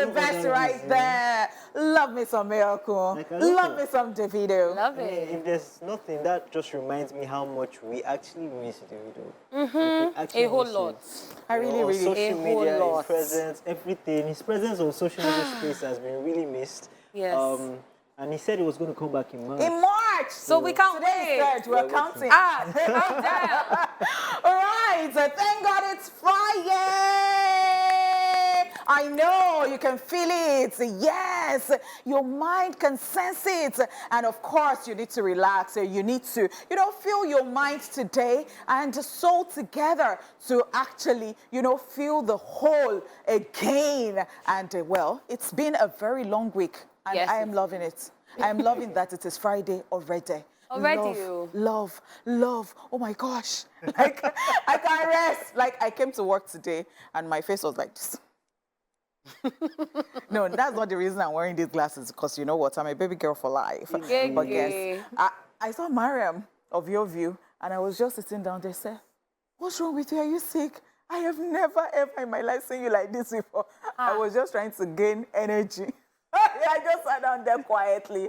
the best right there. Love me some Miracle. Like, love me some Davido. Love I mean, it. if there's nothing, that just reminds me how much we actually miss Davido. A whole lot. I really, on really. social A whole media, lot. his presence, everything. His presence on social media space has been really missed. Yes. And he said he was going to come back in March. In March. So we can't Today is wait. third. We're counting. Calm down. All right. So thank God it's Friday. I know you can feel it. Yes. Your mind can sense it. And of course, you need to relax. You need to, feel your mind today and soul together to actually, feel the whole again. And well, it's been a very long week. And Yes, I am loving it. I am loving that it is Friday already. Already. Love. Oh my gosh. Like, I can't rest. Like, I came to work today and my face was like this. No, that's not the reason I'm wearing these glasses, because you know what? I'm a baby girl for life. Yeah, But yeah. yes, I saw Mariam of Your View and I was just sitting down there saying, what's wrong with you? Are you sick? I have never ever in my life seen you like this before. I was just trying to gain energy. I just sat down there quietly.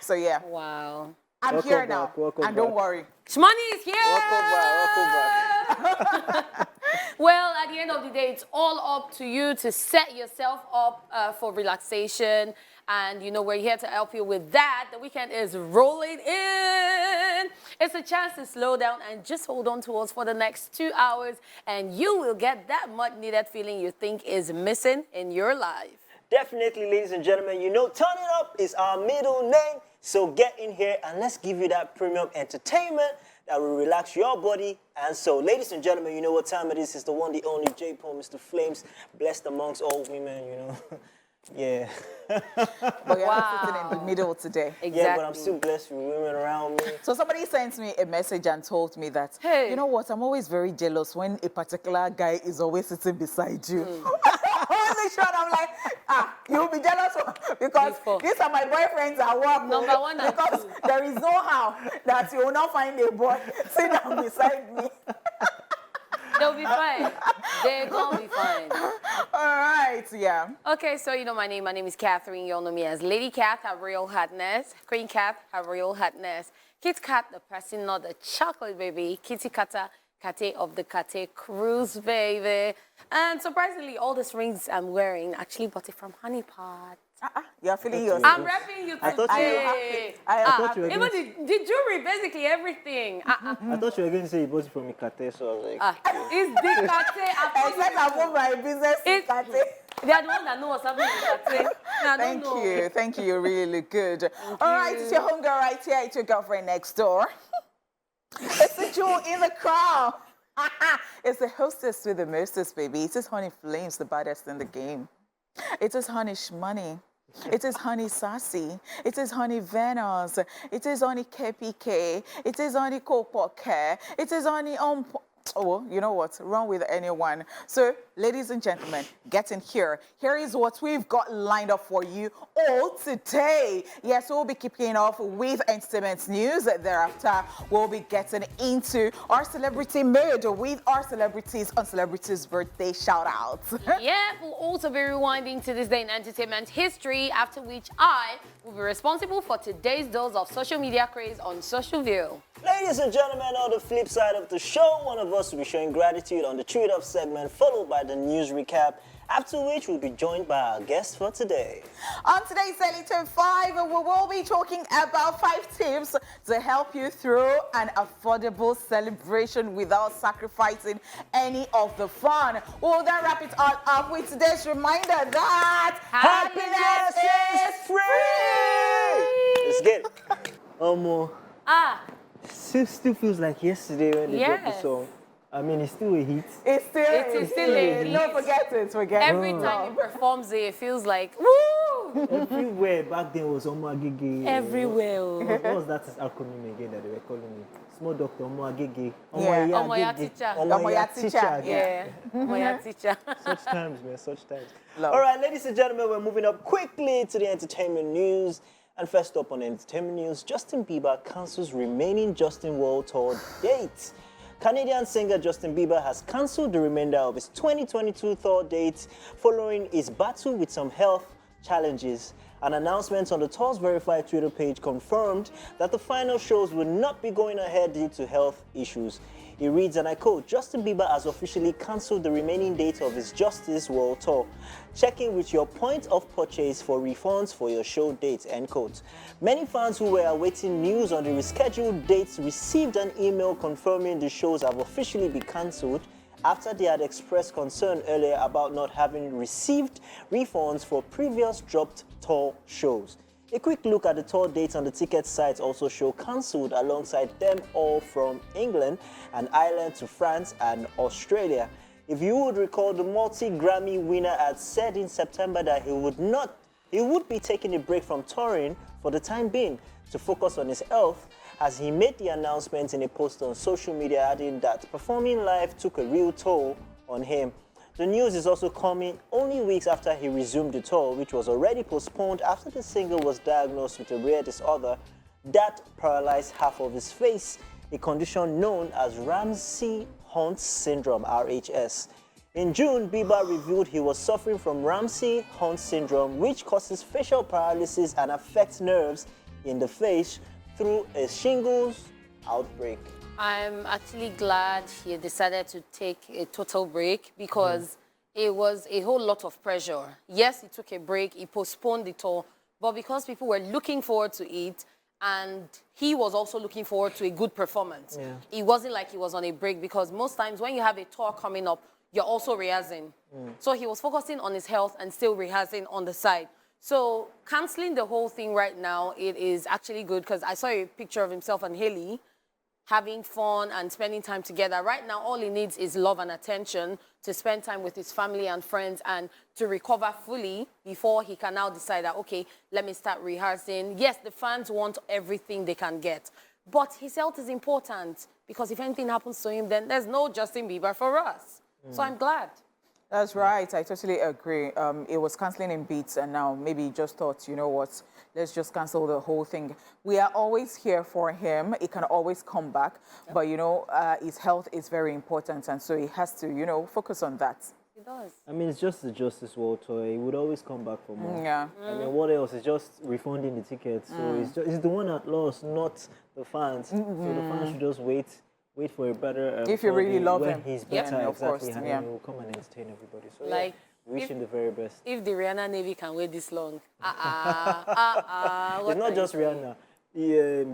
So yeah, Wow. I'm Welcome here back, now. welcome And don't back. worry. Shmoney is here. Welcome back. Well, at the end of the day, it's all up to you to set yourself up for relaxation. And, we're here to help you with that. The weekend is rolling in. It's a chance to slow down and just hold on to us for the next 2 hours. And you will get that much-needed feeling you think is missing in your life. Definitely, ladies and gentlemen, turning up is our middle name. So get in here and let's give you that premium entertainment that will relax your body and soul. Ladies and gentlemen, you know what time it is. It's the one, the only J. Paul, Mr. Flames, blessed amongst all women, Yeah. But you're not sitting in the middle today. Exactly. Yeah, but I'm still blessed with women around me. So somebody sent me a message and told me that, Hey. you know what, I'm always very jealous when a particular guy is always sitting beside you. Only shot, I'm like, you'll be jealous because Before. these are my boyfriends at work. Number one and because two. there is no how that you will not find a boy sit down beside me. They'll be fine. They're gonna be fine. All right, yeah. Okay, so my name. My name is Catherine. You all know me as Lady Cat, her real hotness. Queen Cat, her real hotness. Kit Kat, the person, not the chocolate baby. Kitty Kata, Kate of the Kate Cruise, baby. And surprisingly, all these rings I'm wearing actually bought it from Honey Pot. You're feeling yourself. I'm repping you I thought you today. I thought you were Even going the jewelry, basically everything. I thought you were going to say you bought it from Ikate, so I was like... It's the Kate. Except I move my business in It's- Kate. They are the ones that know what's happening with Kate. I don't know. Thank you. You really look good. All right, it's your homegirl right here. It's your girlfriend next door. It's the jewel in the crown. It's the hostess with the mostest, baby. It is Honey Flames, the baddest in the game. It is Honey Shmoney. It is Honey Sassy. It is Honey Venus. It is Honey KPK. It is Honey Kopoke. It is Honey Oh, you know what? Run with anyone. So, ladies and gentlemen, get in here. Here is what we've got lined up for you all today. Yes, we'll be kicking off with entertainment news. Thereafter, we'll be getting into our celebrity mode with our celebrities on celebrities' birthday shout-outs. Yeah, we'll also be rewinding to this day in entertainment history, after which I will be responsible for today's dose of social media craze on Social View. Ladies and gentlemen, on the flip side of the show, one of us will be showing gratitude on the Tweet Up segment, followed by the news recap, after which we'll be joined by our guest for today. On today's Daily Top 5, we will be talking about 5 tips to help you through an affordable celebration without sacrificing any of the fun. We'll then wrap it all up with today's reminder that Happiness is free! Let's get it. Still feels like yesterday when they dropped the Yes. song. I mean, it's still a hit. It's still, It is still a hit. No, forget it. Every time he performs it feels like, woo! Everywhere back then was Omo Agege. Everywhere. What was that acronym again that they were calling me? Small doctor, Omo Agege. Yeah. Omoya teacher. Omoya teacher. Yeah, Omoya teacher. Such times, man, such times. Love. All right, ladies and gentlemen, we're moving up quickly to the entertainment news. And first up on entertainment news, Justin Bieber cancels remaining Justin World Tour dates. Canadian singer Justin Bieber has cancelled the remainder of his 2022 tour dates following his battle with some health challenges. An announcement on the tour's verified Twitter page confirmed that the final shows will not be going ahead due to health issues. It reads, and I quote, Justin Bieber has officially cancelled the remaining dates of his Justice World Tour. Check in with your point of purchase for refunds for your show dates, end quote. Many fans who were awaiting news on the rescheduled dates received an email confirming the shows have officially been cancelled after they had expressed concern earlier about not having received refunds for previous dropped tour shows. A quick look at the tour dates on the ticket sites also show cancelled alongside them all from England and Ireland to France and Australia. If you would recall, the multi-Grammy winner had said in September that he would be taking a break from touring for the time being to focus on his health, as he made the announcement in a post on social media adding that performing live took a real toll on him. The news is also coming only weeks after he resumed the tour, which was already postponed after the singer was diagnosed with a rare disorder that paralyzed half of his face, a condition known as Ramsay-Hunt syndrome, RHS. In June, Bieber revealed he was suffering from Ramsay-Hunt syndrome, which causes facial paralysis and affects nerves in the face through a shingles outbreak. I'm actually glad he decided to take a total break because it was a whole lot of pressure. Yes, he took a break, he postponed the tour, but because people were looking forward to it and he was also looking forward to a good performance. Yeah. It wasn't like he was on a break because most times when you have a tour coming up, you're also rehearsing. So he was focusing on his health and still rehearsing on the side. So canceling the whole thing right now, it is actually good because I saw a picture of himself and Haley having fun and spending time together. Right now, all he needs is love and attention to spend time with his family and friends and to recover fully before he can now decide that, okay, let me start rehearsing. Yes, the fans want everything they can get, but his health is important because if anything happens to him, then there's no Justin Bieber for us. So I'm glad. That's right. I totally agree. It was cancelling in beats, and now maybe he just thought, you know what, let's just cancel the whole thing. We are always here for him. He can always come back. Yep. But, you know, his health is very important, and so he has to, you know, focus on that. He does. I mean, it's just the Justice World Tour. He would always come back for more. Yeah. I mean, what else? It's just refunding the tickets. So it's the one at loss, not the fans. So the fans should just wait for a better... if you really love him. When he's better, of exactly, course, and then he will come and entertain everybody. So, like, wish him the very best. If the Rihanna Navy can wait this long, It's not just Rihanna.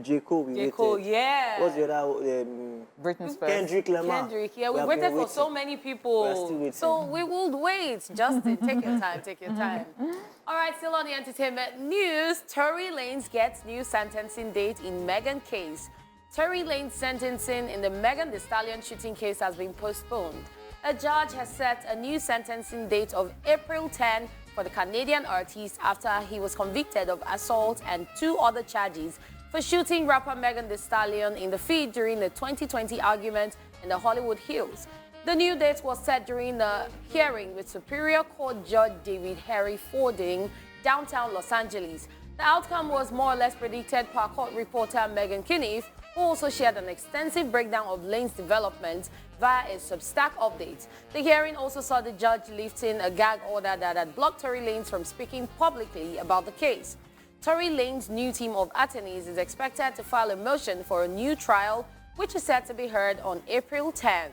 J. Cole, we waited. Yeah. What's the other? Britain Spears. Kendrick Lamar. Yeah, we waited for so many people. We're still waiting. So we will wait. Justin, take your time, take your time. All right, still on the entertainment news, Tory Lanez gets new sentencing date in Meghan case. Tory Lanez's sentencing in the Megan Thee Stallion shooting case has been postponed. A judge has set a new sentencing date of April 10 for the Canadian artist after he was convicted of assault and 2 other charges for shooting rapper Megan Thee Stallion in the feet during the 2020 argument in the Hollywood Hills. The new date was set during the hearing with Superior Court Judge David Harry Fording, downtown Los Angeles. The outcome was more or less predicted per court reporter Megan Kniff, who also shared an extensive breakdown of Lanez's development via a Substack update. The hearing also saw the judge lifting a gag order that had blocked Tory Lanez from speaking publicly about the case. Tory Lanez's new team of attorneys is expected to file a motion for a new trial, which is set to be heard on April 10.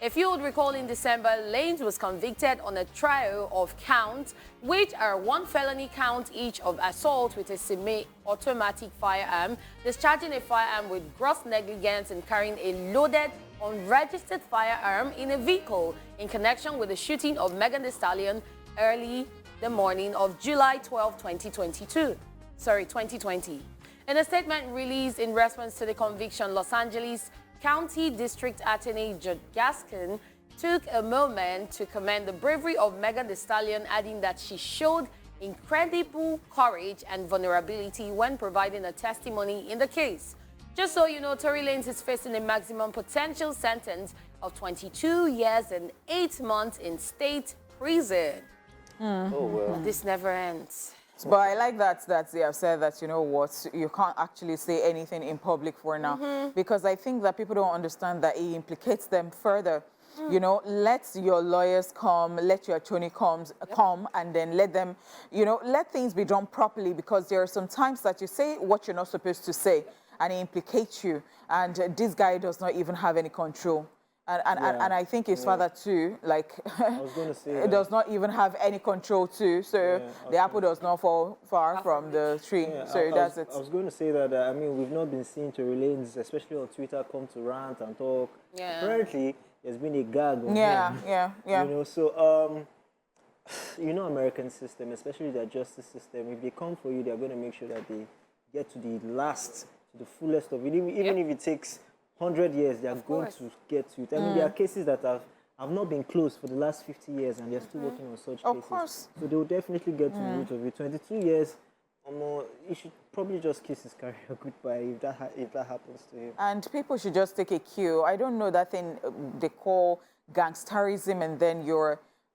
If you would recall, in December, Lanez was convicted on a trio of counts, which are 1 felony count each of assault with a semi-automatic firearm, discharging a firearm with gross negligence, and carrying a loaded, unregistered firearm in a vehicle in connection with the shooting of Megan Thee Stallion early the morning of July 12, 2020. In a statement released in response to the conviction, Los Angeles County District Attorney Judge Gaskin took a moment to commend the bravery of Megan Thee Stallion, adding that she showed incredible courage and vulnerability when providing a testimony in the case. Just so you know, Tory Lanez is facing a maximum potential sentence of 22 years and 8 months in state prison. Oh, well. This never ends. But I like that they have said that, you know what, you can't actually say anything in public for now. Because I think that people don't understand that it implicates them further. You know, let your lawyers come, let your attorney come, and then let them, you know, let things be done properly, because there are some times that you say what you're not supposed to say and it implicates you. And this guy does not even have any control. And I think his father too, like, I was going to say does not even have any control too. So the apple does not fall far from the tree. So that's it. I was going to say that, I mean, we've not been seen to relays, especially on Twitter, come to rant and talk. Yeah. Apparently, there's been a gag on him. Yeah. You know, so, you know, American system, especially their justice system, if they come for you, they're going to make sure that they get to the last, to the fullest of it. Even if it takes 100 years, they are going to get to it. I mean, there are cases that have not been closed for the last 50 years, and they're still working on such cases. Of course. So they will definitely get to the root of it. 22 years, you should probably just kiss his career goodbye if that happens to him. And people should just take a cue. I don't know that thing they call gangsterism, and then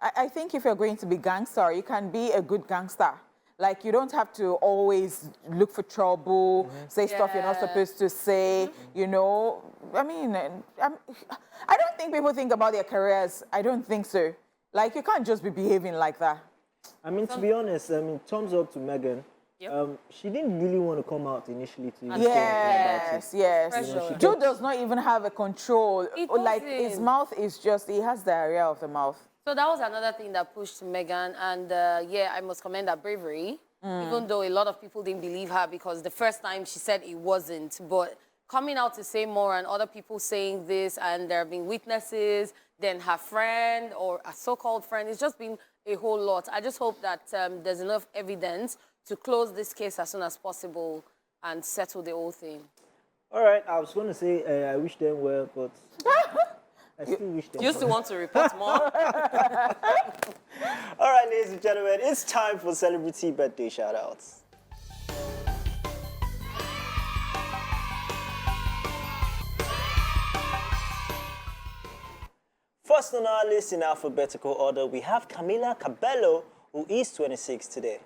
I think if you're going to be gangster, you can be a good gangster. Like, you don't have to always look for trouble, say stuff you're not supposed to say, you know. I mean, I don't think people think about their careers. I don't think so. Like, you can't just be behaving like that. I mean, to be honest, I mean, thumbs up to Megan. She didn't really want to come out initially to say Yes. You know, Joe does not even have a control. It Like, doesn't. his mouth is just, he has diarrhea of the mouth. So that was another thing that pushed Megan, and yeah, I must commend her bravery, even though a lot of people didn't believe her because the first time she said it wasn't, but coming out to say more and other people saying this, and there have been witnesses, then her friend or a so-called friend, it's just been a whole lot. I just hope that there's enough evidence to close this case as soon as possible and settle the whole thing. All right, I was going to say I wish them well, but I still wish them You still want to report more? All right, ladies and gentlemen, it's time for celebrity birthday shout-outs. First on our list in alphabetical order, we have Camila Cabello, who is 26 today.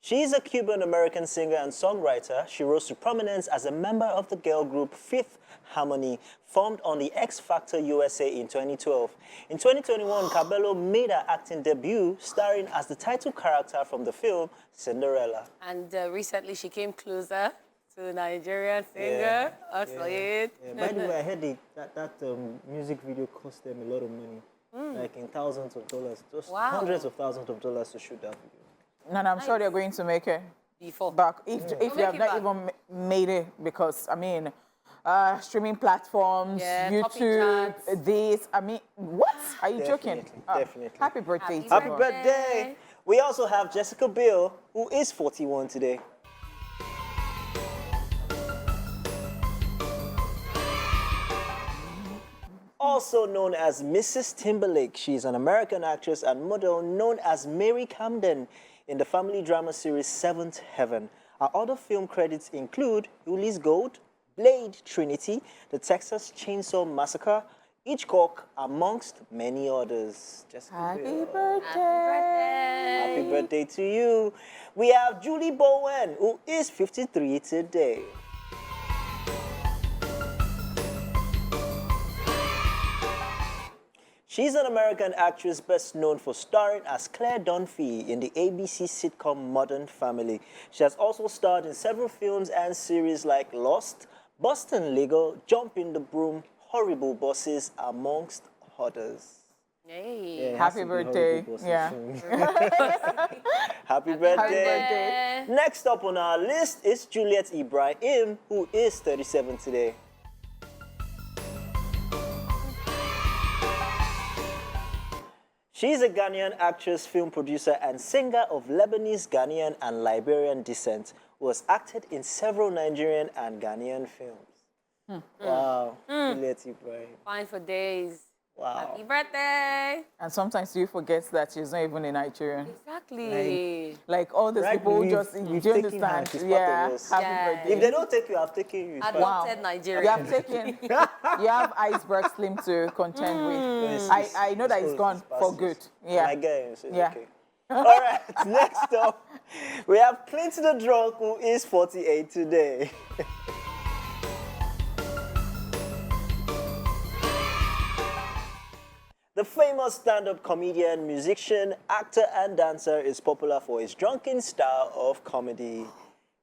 She is a Cuban-American singer and songwriter. She rose to prominence as a member of the girl group Fifth Harmony, formed on the X Factor USA in 2012. In 2021, Cabello made her acting debut, starring as the title character from the film Cinderella. And recently she came closer to the Nigerian singer, Oxlade. By the way, I heard that music video cost them a lot of money, like in thousands of dollars, just hundreds of thousands of dollars to shoot that video. And I'm sure they're going to make it Before. back if they have not even made it, because I mean, streaming platforms, YouTube, this. I mean, what? Are you joking? Definitely. Happy birthday! Happy birthday! We also have Jessica Biel, who is 41 today. Also known as Mrs. Timberlake, she is an American actress and model known as Mary Camden in the family drama series Seventh Heaven. Her other film credits include Uly's Gold, Blade Trinity, The Texas Chainsaw Massacre, Hitchcock, amongst many others. Jessica Happy Biel. birthday! Happy birthday to you. We have Julie Bowen, who is 53 today. She's an American actress best known for starring as Claire Dunphy in the ABC sitcom Modern Family. She has also starred in several films and series like Lost, Boston Legal, Jump in the Broom, Horrible Bosses, amongst others. Hey. Yeah, Happy birthday. Yeah. Happy birthday. Happy birthday. Next up on our list is Juliet Ibrahim, who is 37 today. She is a Ghanaian actress, film producer, and singer of Lebanese, Ghanaian, and Liberian descent, who has acted in several Nigerian and Ghanaian films. Wow, Juliet Ibrahim. Fine for days. Wow. Happy birthday. And sometimes you forget that she's not even a Nigerian. Exactly. Like all these Right, people who we've- just, you we've do taken her, understand? she's part Yeah, of us. happy Yeah. birthday. If they don't take you, I've taken you. It's fine. Adopted Nigerian. You have taken, you have Iceberg Slim to contend with. I know that it's gone for good. Yeah. My guy, so it's Yeah. okay. All right, next up, we have Clinton the Drunk, who is 48 today. The famous stand-up comedian, musician, actor, and dancer is popular for his drunken style of comedy.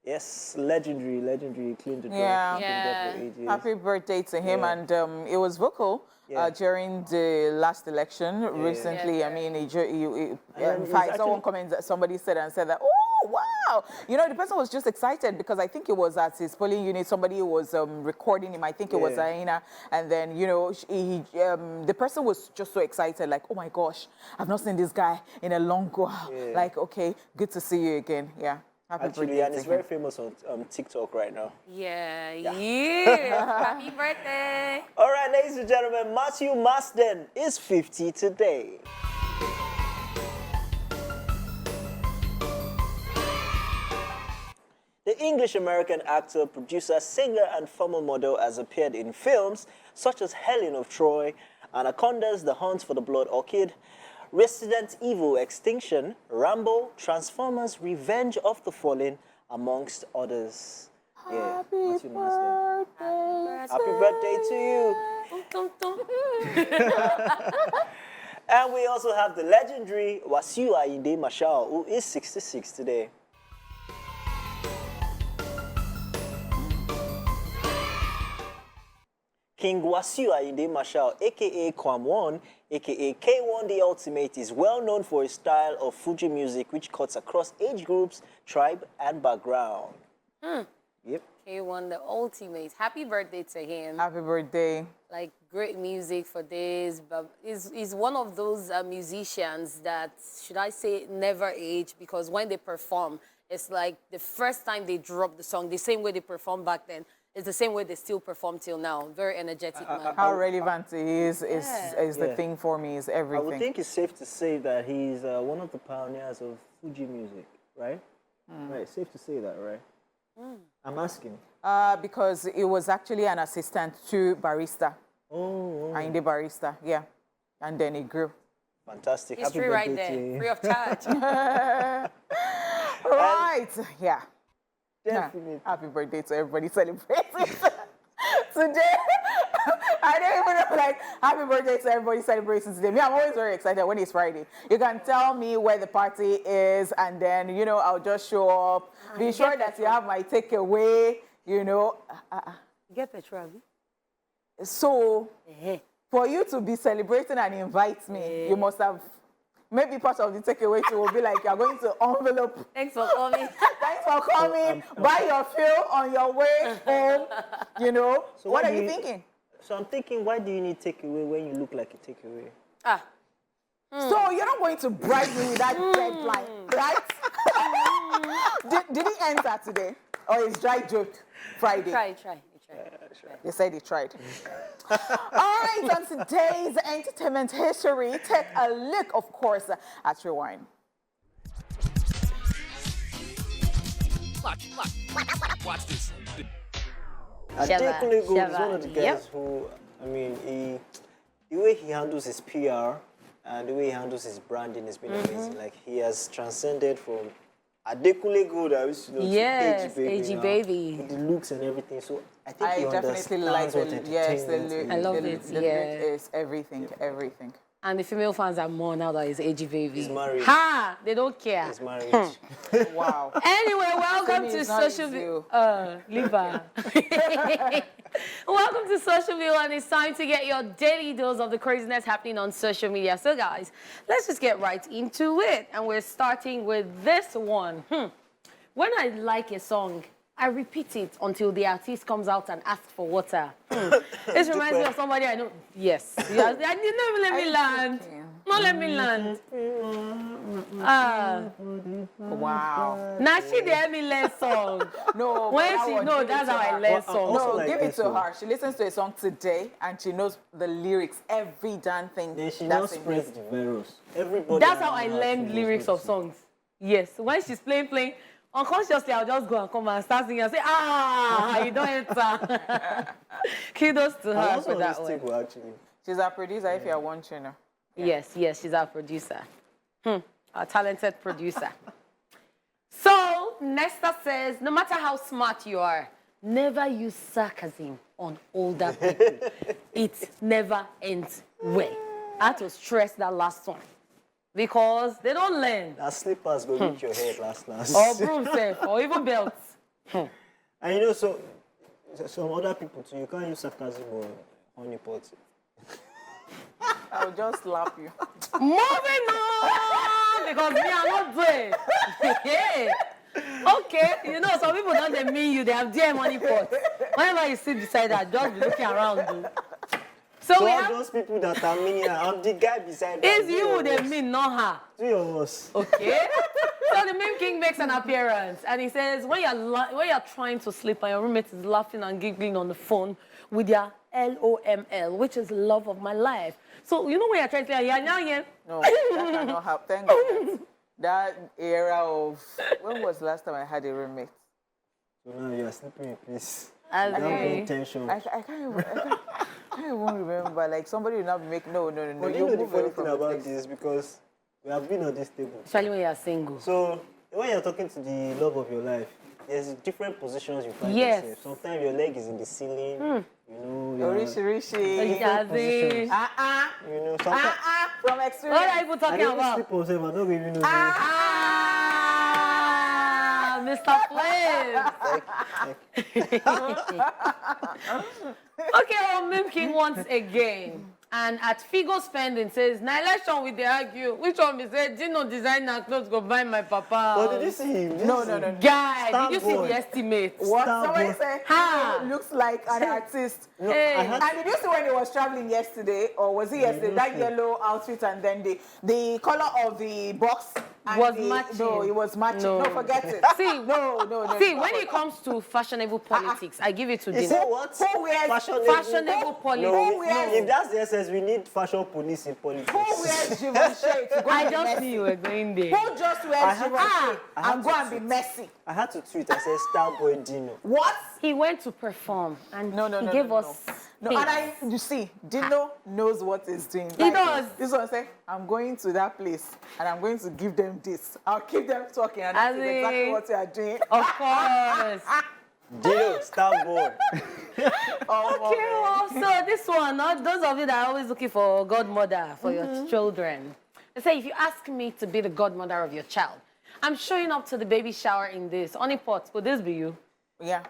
Yes, legendary Clinton the Drunk. Yeah. He's been there for 8 years. Happy birthday to him. Yeah. And it was vocal Yeah. during the last election recently. Yeah. I mean, in he's fact, someone actually- commented that somebody said that, oh, wow. You know, the person was just excited because I think it was at his polling unit. Somebody was recording him. I think it was Yeah. Aina. And then, you know, the person was just so excited, like, oh my gosh, I've not seen this guy in a long while. Yeah. Like, okay, good to see you again. Yeah. Happy Actually, birthday and to he's him. very famous on TikTok right now. Yeah. Happy birthday. All right, ladies and gentlemen, Matthew Marsden is 50 today. The English-American actor, producer, singer, and former model has appeared in films such as Helen of Troy, Anacondas, The Hunt for the Blood Orchid, Resident Evil Extinction, Rambo, Transformers, Revenge of the Fallen, amongst others. Yeah, Happy Matthew Marsden. birthday. Happy birthday to you. Dum, dum, dum. And we also have the legendary Wasiu Ayinde Marshall, who is 66 today. King Wasiu Ayinde Marshall, aka Kwam1, aka K1 the Ultimate, is well known for his style of Fuji music, which cuts across age groups, tribe, and background. Yep. K1, the ultimate. Happy birthday to him. Happy birthday. Like, great music for this. But he's one of those musicians that, should I say, never age, because when they perform, it's like the first time they drop the song, the same way they performed back then, it's the same way they still perform till now. Very energetic man. How relevant he is the Yeah. thing for me, is I everything. would think it's safe to say that he's one of the pioneers of Fuji music, right? Right, safe to say that, right? I'm asking. Because it was actually an assistant to Barista, Oh, Ayinde Barista, yeah. And then it grew. fantastic. History Happy right birthday there, to you. free of charge. Right, yeah. Definitely. Happy birthday to everybody celebrating today. I don't even know, like, happy birthday to everybody celebrating today. Me, I'm always very excited when it's Friday. You can tell me where the party is, and then, you know, I'll just show up. Be sure that you have my takeaway, you know. Get petrol. So, for you to be celebrating and invite me, you must have, maybe part of the takeaway too will be like, you're going to envelope. Thanks for coming. Thanks for coming. Buy your fuel on your way home. You know, So what why are do you thinking? So I'm thinking, why do you need takeaway when you look like a takeaway? Ah, So you're not going to bribe me with that deadline, right? did he enter today? Or is dry joke Friday? try. They said he tried. All right, on today's entertainment history, take a look, of course, at Rewind. Watch this. Adekunle Gold is Shaba. one of the guys Yep. who, I mean, the way he handles his PR and the way he handles his branding has been amazing. Like, he has transcended from Adekunle Gold, I used to know, Yes, to AG AG now, Baby. with the looks and everything. So I think I he definitely understands like what the, yes, the entertainment look. is. I love the, it, The yeah. look is everything, everything. And the female fans are more now that it's AG Baby. He's married. Ha! They don't care. He's married. Wow. Anyway, welcome Simi to is not Social with you. Leave her. Welcome to Social View, and it's time to get your daily dose of the craziness happening on social media. So, guys, let's just get right into it. And we're starting with this one. When I like a song, I repeat it until the artist comes out and asks for water. This reminds me of somebody I know. Yes. I did not even let me land. No, let me land. Wow. Now she the help me learn song. No, When but she give no, it that's to how I her. learn song. also No, like give it this, to so- her. She listens to a song today and she knows the lyrics, every damn thing. Then she that's now in spreads it. the virus. Everybody. That's how around I her learned knows lyrics what of to songs. Yes, when she's playing, unconsciously I'll just go and come and start singing and say, ah, you don't enter. Kudos to sing. her I'm also for that on one. this table, actually. She's a producer if you're watching her. Yes, she's our producer. Our talented producer. So, Nesta says, no matter how smart you are, never use sarcasm on older people. It never ends well. I had to stress that last one. Because they don't learn. That slippers go reach your head last. Or broom self, or even belts. And you know, so some other people too, you can't use sarcasm or honeypot. I'll just slap you. Moving on! Because me, I'm not doing. Yeah. Okay, you know, some people don't they mean you, they have dear money pot. Whenever you sit beside that, just be looking around. Dude. So So we all have, those people that are meaning, I'm the guy beside her. it's Do you your they worst. mean, not her. Do your worst. Okay? So the meme king makes an appearance and he says, when you're trying to sleep and your roommate is laughing and giggling on the phone with their LOML, which is love of my life. So you know when you're trying to say, yeah, now, yeah. No, that cannot happen. Thank goodness. That era of, when was the last time I had a roommate? So now you are sleeping in peace. As Without in- being tension. I can't even remember. Like somebody will not make no. But you You know the move funny away thing from the about place. this because we have been on this table. Especially when you're single. So when you're talking to the love of your life, there's different positions you find Yes. yourself. Sometimes your leg is in the ceiling. You know, you're, Rishi. As in- positions. you know, sometimes. From What experience. are you I talking don't about? sleep on self, I don't even know. Ah, Mr. Flames. Okay, our meme king once again. And at Figo Spending says, na election we dey argue. Which one we say, Dino designer clothes go buy my papa? But did you see him? Did you No. see him? Guy, Star did you see boy. the estimate? What? Star Somebody boy. said Ha. he looks like an artist. No, Hey. I had And did you see when he was traveling yesterday, or was it yesterday? That yellow outfit and then the color of the box and Was the, matching. No, it was matching. No. No, forget it. See, no. See, when it comes to fashionable politics, I give it to He said Dino. what? Who wears Fashionable politics. Who wears- If that's the essence, we need fashion police in politics. Who wears Givenchy to go I and be just messy? knew you were going there. Who just I wears had- Givenchy I had and go to and be tweet. messy? I had to tweet. I said, Starboy Dino. What? He went to perform and No, he gave us. No, things. and you see, Dino knows what he's doing. He does. This one say, I'm going to that place and I'm going to give them this. I'll keep them talking, and that's As exactly in- what you are doing. Of course. Dino, Starboy. Oh, Okay, well, so this one, those of you that are always looking for a godmother for your children, they say if you ask me to be the godmother of your child, I'm showing up to the baby shower in this. Honey pot, would this be you? yeah.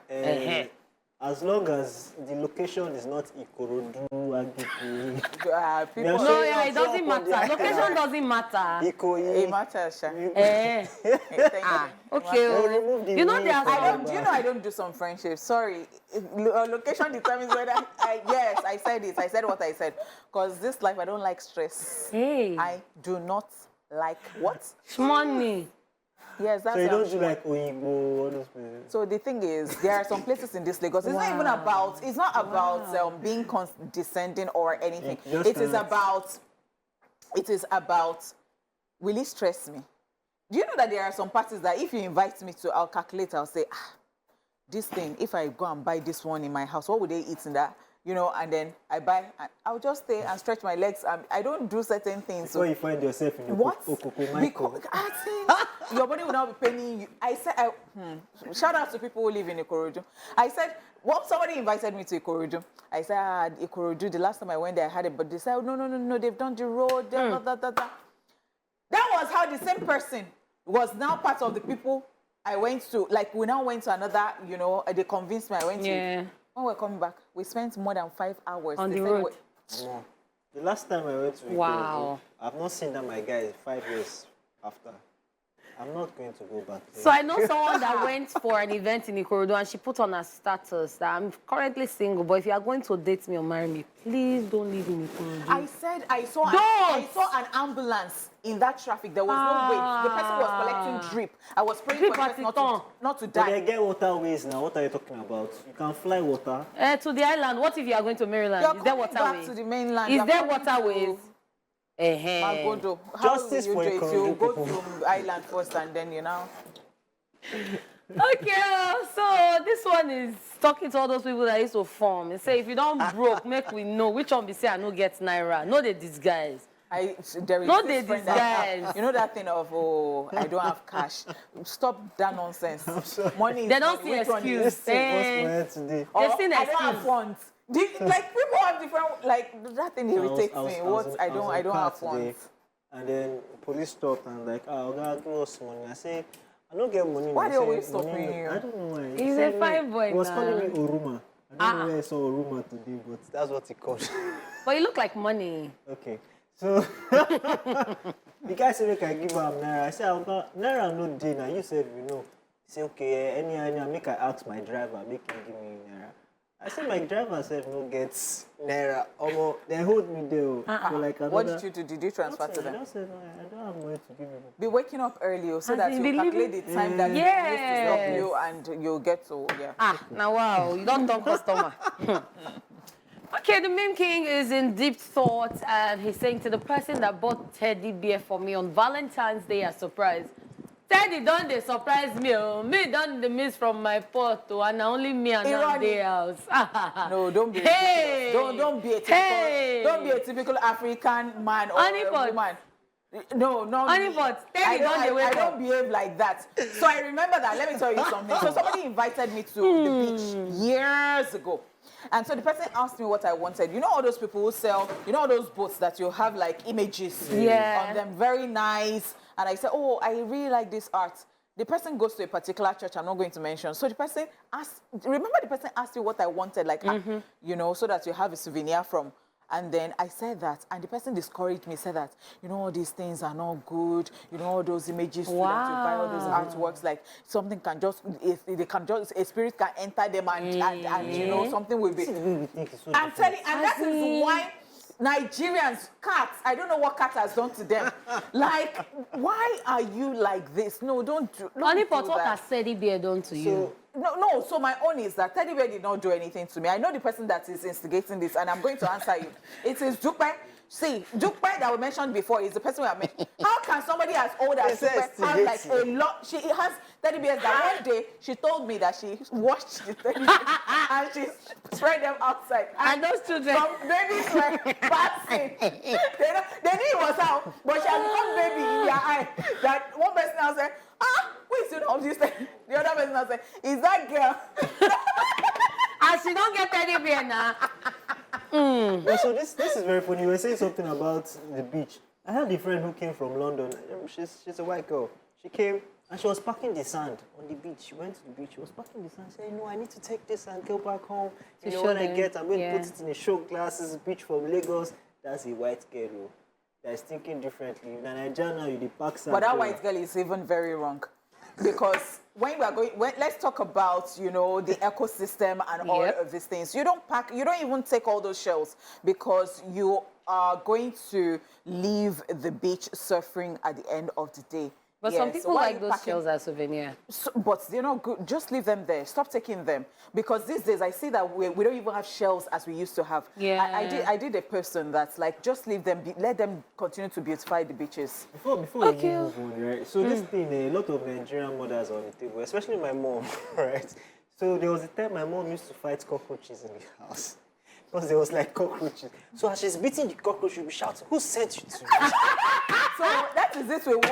As long as the location is not Ikorodu, Agipi, People, Yeah, No, so- yeah, it doesn't Show up on matter. the- Location doesn't matter. it Ikoyi. matters, Sha. Eh. Thank you. Okay. They'll oh. remove the You know wing there are from I some. don't. Do you know I don't do some friendships? Sorry, location determines whether. Yes, I said it. I said what I said. Cause this life, I don't like stress. Hey, I do not like what? money. Yes, that's. So you what I'm don't do sure. like Oyigbo, all those places. So the thing is, there are some places in this Lagos. It's not even about. It's not about being condescending or anything. Yeah, just It is that. about. It is about. Will it stress me? Do you know that there are some parties that if you invite me to, I'll calculate. I'll say, this thing. If I go and buy this one in my house, what would they eat in that? You know, and then I buy. I'll just stay and stretch my legs. I don't do certain things. So you find yourself in the What? Okoko Michael. Because I think your body will not be paying you. I said, shout out to people who live in Ikorodu. I said, well, somebody invited me to Ikorodu. I said, Ikorodu, the last time I went there, I had it, but they said, no, they've done the road. Da. That was how the same person was now part of the people I went to. Like, we now went to another, you know, they convinced me I went Yeah. to. When we're coming back, we spent more than 5 hours. On They the said, road. "Wait, No. The last time I went to Ikorodu, Wow. I've not seen that my guy 5 years after. I'm not going to go back there. So I know someone that went for an event in Ikorodu and she put on her status that I'm currently single, but if you are going to date me or marry me, please don't leave in Ikorodu. I said I saw an ambulance in that traffic. There was no way. The person was collecting drip. I was praying for the person not to But die. they get waterways now. What are you talking about? You can fly water. To the island. What if you are going to Maryland? You're Is there coming back waterways? to the mainland. Is You're there coming to waterways? Magodo. How Justice will for you do it? Ikorodu You go people. to island first and then Okay, so this one is talking to all those people that used to form and say, if you don't broke, make we know which one be say I no get naira. No, they disguise. There is No, this they friend that- disguise. You know that thing of, oh, I don't have cash. Stop that nonsense. Money is They don't money. see Which one is- excuse. What's my head today? Or, They've seen I don't have excuse. funds. Like people have different, like that thing irritates me. I don't have funds. And then police stopped and like, oh, God, give us money. I say, I don't get money. Why They they say, always stopping money no- you? I don't know why. He's said a fine boy He was now. calling me Oruma. I don't know where I saw Oruma today, but that's what he called. But you look like money. Okay. So the guy said, "Make I give him naira." I said, "Naira no day now." You said, "We know." He said, "Okay, any make I ask my driver, make him give me naira." I said, "My driver said no gets naira." They hold me there. So like another. What did you do? Did you transfer to I them? just said, "No, I don't have money to give you." Be waking up early so As that in you be calculate the time that you used to stop Yes. you and you get to, Now wow, you don't talk customer. Okay, the meme king is in deep thought and he's saying to the person that bought teddy bear for me on Valentine's Day as surprise. Teddy don't they surprise me, oh. Me don't they miss from my pot, oh, and only me and Irony. day house. No, don't be Hey. ridiculous. Don't be a typical, Hey. don't be a typical African man or Honey a pot. woman. No, no. Honey pot, Teddy don't they wake I up. don't behave like that. So I remember that. Let me tell you something. So somebody invited me to the beach years ago. And so the person asked me what I wanted. You know all those people who sell, you know all those boats that you have like images on them, very nice. And I said, oh, I really like this art. The person goes to a particular church I'm not going to mention. So the person asked, remember the person asked you what I wanted, like, you know, so that you have a souvenir from. And then I said that, and the person discouraged me, said that, you know, all these things are not good. You know, all those images, so that you buy all those artworks, like something can just, if they can just, a spirit can enter them and you know, something will be. I'm telling, and that is why Nigerians, cats, I don't know what cat has done to them. Like, why are you like this? No, don't do Honey do pot, what that. has teddy bear done to you? No, so my own is that teddy bear did not do anything to me. I know the person that is instigating this, and I'm going to answer you. It is Dupe. See, Dupe that we mentioned before is the person we are mentioning. How can somebody as old as Dupe have like a lot? She has teddy bears that one day she told me that she washed the teddy bears and she spread them outside. And those children. Some babies were passing. They knew it was out, but she had become baby in their eye. That one person now said, who is of this thing? The other person now said, is that girl? And she don't get teddy bear now. No, so this is very funny. You were saying something about the beach. I had a friend who came from London. She's a white girl. She came and she was packing the sand on the beach. She went to the beach. She was packing the sand. She said, "No, I need to take this and go back home. You know, when I get, I'm going to put it in a show glasses. Beach from Lagos." That's a white girl that is thinking differently. In Nigeria now, you the pack sand. But that white girl is even very wrong. Because when we are going, let's talk about, you know, the ecosystem and all of these things. You don't even take all those shells because you are going to leave the beach suffering at the end of the day. But some people like those shells as souvenir. So, but they're not good. Just leave them there. Stop taking them. Because these days I see that we don't even have shells as we used to have. Yeah. I did a person that's like, just leave them, let them continue to beautify the beaches. Before we move on, right? So this thing, a lot of Nigerian mothers on the table, especially my mom, right? So there was a time my mom used to fight cockroaches in the house. Because there was like cockroaches. So as she's beating the cockroach, she'll be shouting, "Who sent you to me?" So that is this with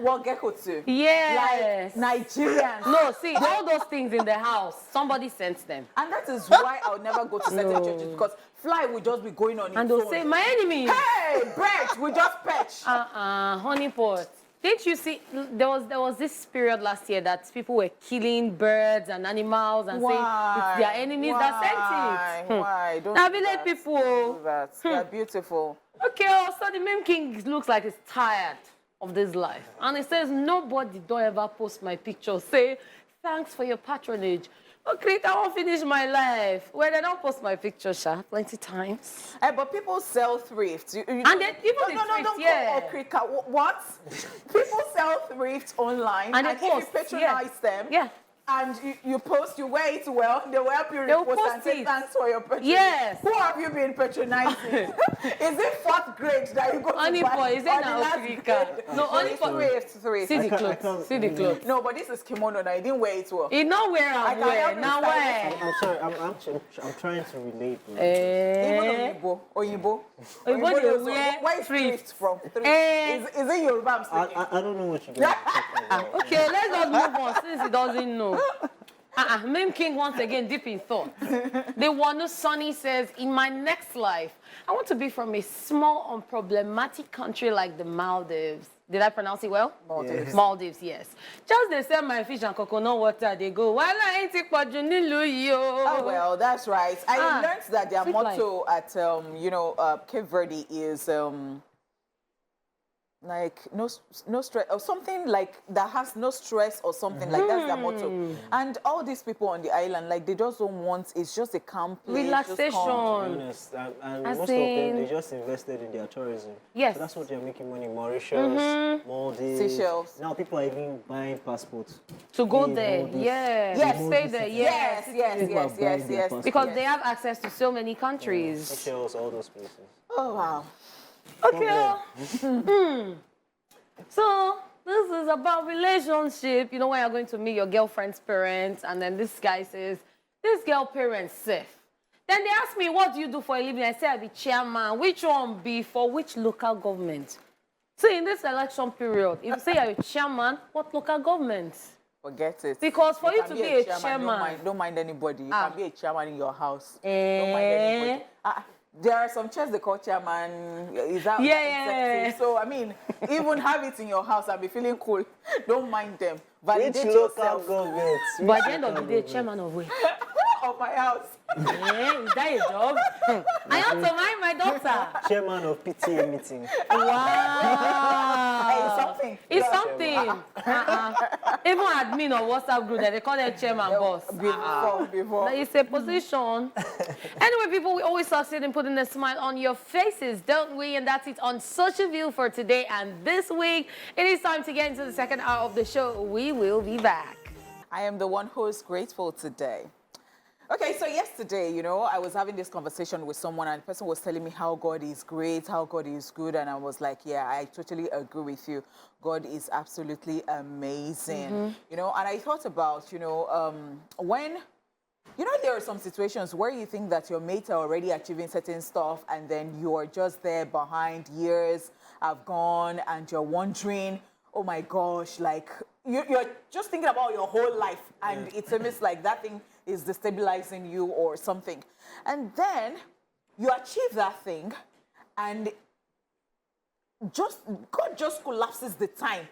World Gecko too. Yes. Like Nigerians. No, see, all those things in the house, somebody sent them. And that is why I'll never go to certain churches because fly will just be going on And its they'll own. say, my enemy. Hey, birds, we just perch. Honey pot. Didn't you see, there was this period last year that people were killing birds and animals and saying it's their enemies that sent it. Why? Don't Now do be like that. people. Don't do that. They're beautiful. Okay, so the meme king looks like he's tired. of this life. And it says, nobody don't ever post my picture. Say, thanks for your patronage. Okay, I won't finish my life. Well, they don't post my picture, Sha, plenty times. But people sell thrift. And then even no, the no, thrift, don't yeah. call Krika. What? People sell thrift online, And they if you post, patronize them, Yeah. and you post, you wear it well, they will help you They'll repost and post say it. thanks for your purchase. Yes. Who have you been patronizing? Is it fourth grade that you go Honey to buy? boy, is it or the now last Krika? grade? No, honey boy. Thrift. See the I clothes. can't See the really- clothes. No, but this is kimono now. You didn't wear it well. You know where I I'm can help wearing. you Now style where? I'm sorry, I'm trying to relate. Bro. Eh. Even Oyinbo. Oyinbo they knows wear where is thrift. from? Thrift. Eh. Is it Yoruba I'm speaking? I don't know what you guys are talking about. Okay, let's just move on since he doesn't know. Meme King once again deep in thought. The one who Sonny says, in my next life, I want to be from a small, unproblematic country like the Maldives. Did I pronounce it well? Maldives. Yes. Maldives, yes. Just they sell my fish and coconut water, they go, why ain't it Oh, well, that's right. I learned that their sweet motto at, Cape Verde is, like no stress or something like that has no stress or something like that's their motto. And all these people on the island, like they just don't want, it's just a calm place, just Relaxation. calm. Honest, and As most of them, in- they just invested in their tourism. Yes. So that's what they're making money. Mauritius, Maldives. Seychelles. Now people are even buying passports. To go Yeah, there, Maldives. yeah. Yes. Stay there, Yes, yes, People are yes, buying yes, their yes. passport. Because yes. they have access to so many countries. Seychelles, all those places. Oh, wow. Okay. So this is about relationship. You know, when you're going to meet your girlfriend's parents, and then this guy says, this girl parents safe. Then they ask me, what do you do for a living? I say, I be chairman. Which one be for which local government? So in this election period, if you say you're a chairman, what local government? Forget it. Because for you can to be be a chairman, chairman, don't mind anybody. You Ah. can be a chairman in your house. Don't mind anybody. There are some chairs they call chairman. Is that Yeah. executive? So I mean, even have it in your house and be feeling cool. Don't mind them. Which Validate local yourself. government? but at the end of the day, chairman of where? Of my house. Is that a job? I want to marry my daughter. Chairman of PTA meeting. Wow. Hey, it's something. It's Yeah. something. Even admin of WhatsApp group that they call their chairman boss. Before. But it's a position. Anyway, people, we always succeed in putting a smile on your faces, don't we? And that's it on Social View for today and this week. It is time to get into the second hour of the show. We will be back. I am the one who is grateful today. Okay, so yesterday, I was having this conversation with someone and the person was telling me how God is great, how God is good. And I was like, yeah, I totally agree with you. God is absolutely amazing. And I thought about, when, there are some situations where you think that your mates are already achieving certain stuff and then you're just there behind, years have gone and you're wondering, oh my gosh, like you're just thinking about your whole life and it seems like that thing is destabilizing you or something. And then you achieve that thing and God just collapses the time.